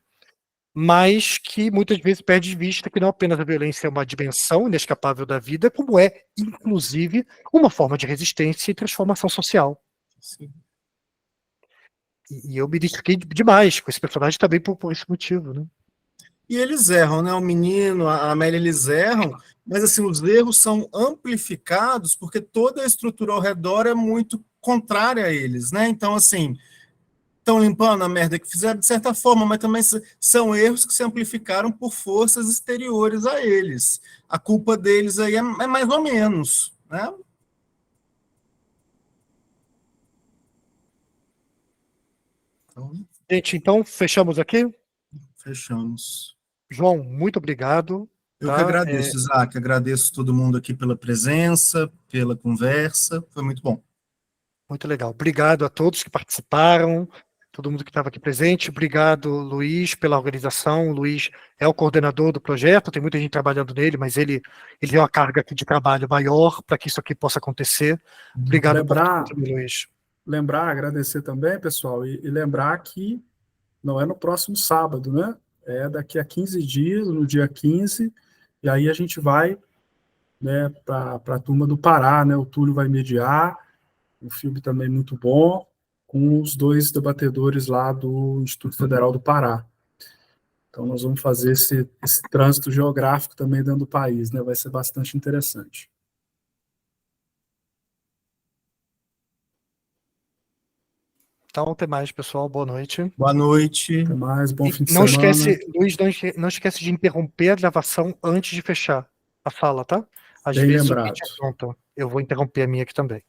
S2: Mas que muitas vezes perde de vista que não apenas a violência é uma dimensão inescapável da vida, como é, inclusive, uma forma de resistência e transformação social.
S3: Sim.
S2: E eu me identifiquei demais com esse personagem também por esse motivo, né?
S3: E eles erram, né? O menino, a Amélia, eles erram, mas assim, os erros são amplificados porque toda a estrutura ao redor é muito contrária a eles, né? Então, assim, estão limpando a merda que fizeram de certa forma, mas também são erros que se amplificaram por forças exteriores a eles. A culpa deles aí é mais ou menos, né?
S2: Gente, então, fechamos aqui?
S3: Fechamos.
S2: João, muito obrigado.
S3: Eu que agradeço, Isaac, agradeço todo mundo aqui pela presença, pela conversa, foi muito bom.
S2: Muito legal. Obrigado a todos que participaram, todo mundo que estava aqui presente. Obrigado, Luiz, pela organização. O Luiz é o coordenador do projeto, tem muita gente trabalhando nele, mas ele tem uma carga aqui de trabalho maior para que isso aqui possa acontecer. Obrigado por tudo, Luiz.
S1: Lembrar, agradecer também, pessoal, e lembrar que não é no próximo sábado, né? É daqui a 15 dias, no dia 15, e aí a gente vai, né, para a turma do Pará, né? O Túlio vai mediar, um filme também muito bom, com os 2 debatedores lá do Instituto Federal do Pará. Então nós vamos fazer esse trânsito geográfico também dentro do país, né? Vai ser bastante interessante.
S2: Então, até mais, pessoal. Boa noite.
S3: Boa noite.
S1: Até mais, bom fim de
S2: Não
S1: semana.
S2: esquece, Luiz, não esquece de interromper a gravação antes de fechar a sala, tá? Às
S1: Bem
S2: vezes
S1: lembrado.
S2: o vídeo é pronto. Eu vou interromper a minha aqui também.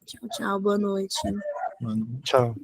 S8: Tchau, tchau, boa noite.
S3: Boa noite.
S2: Tchau.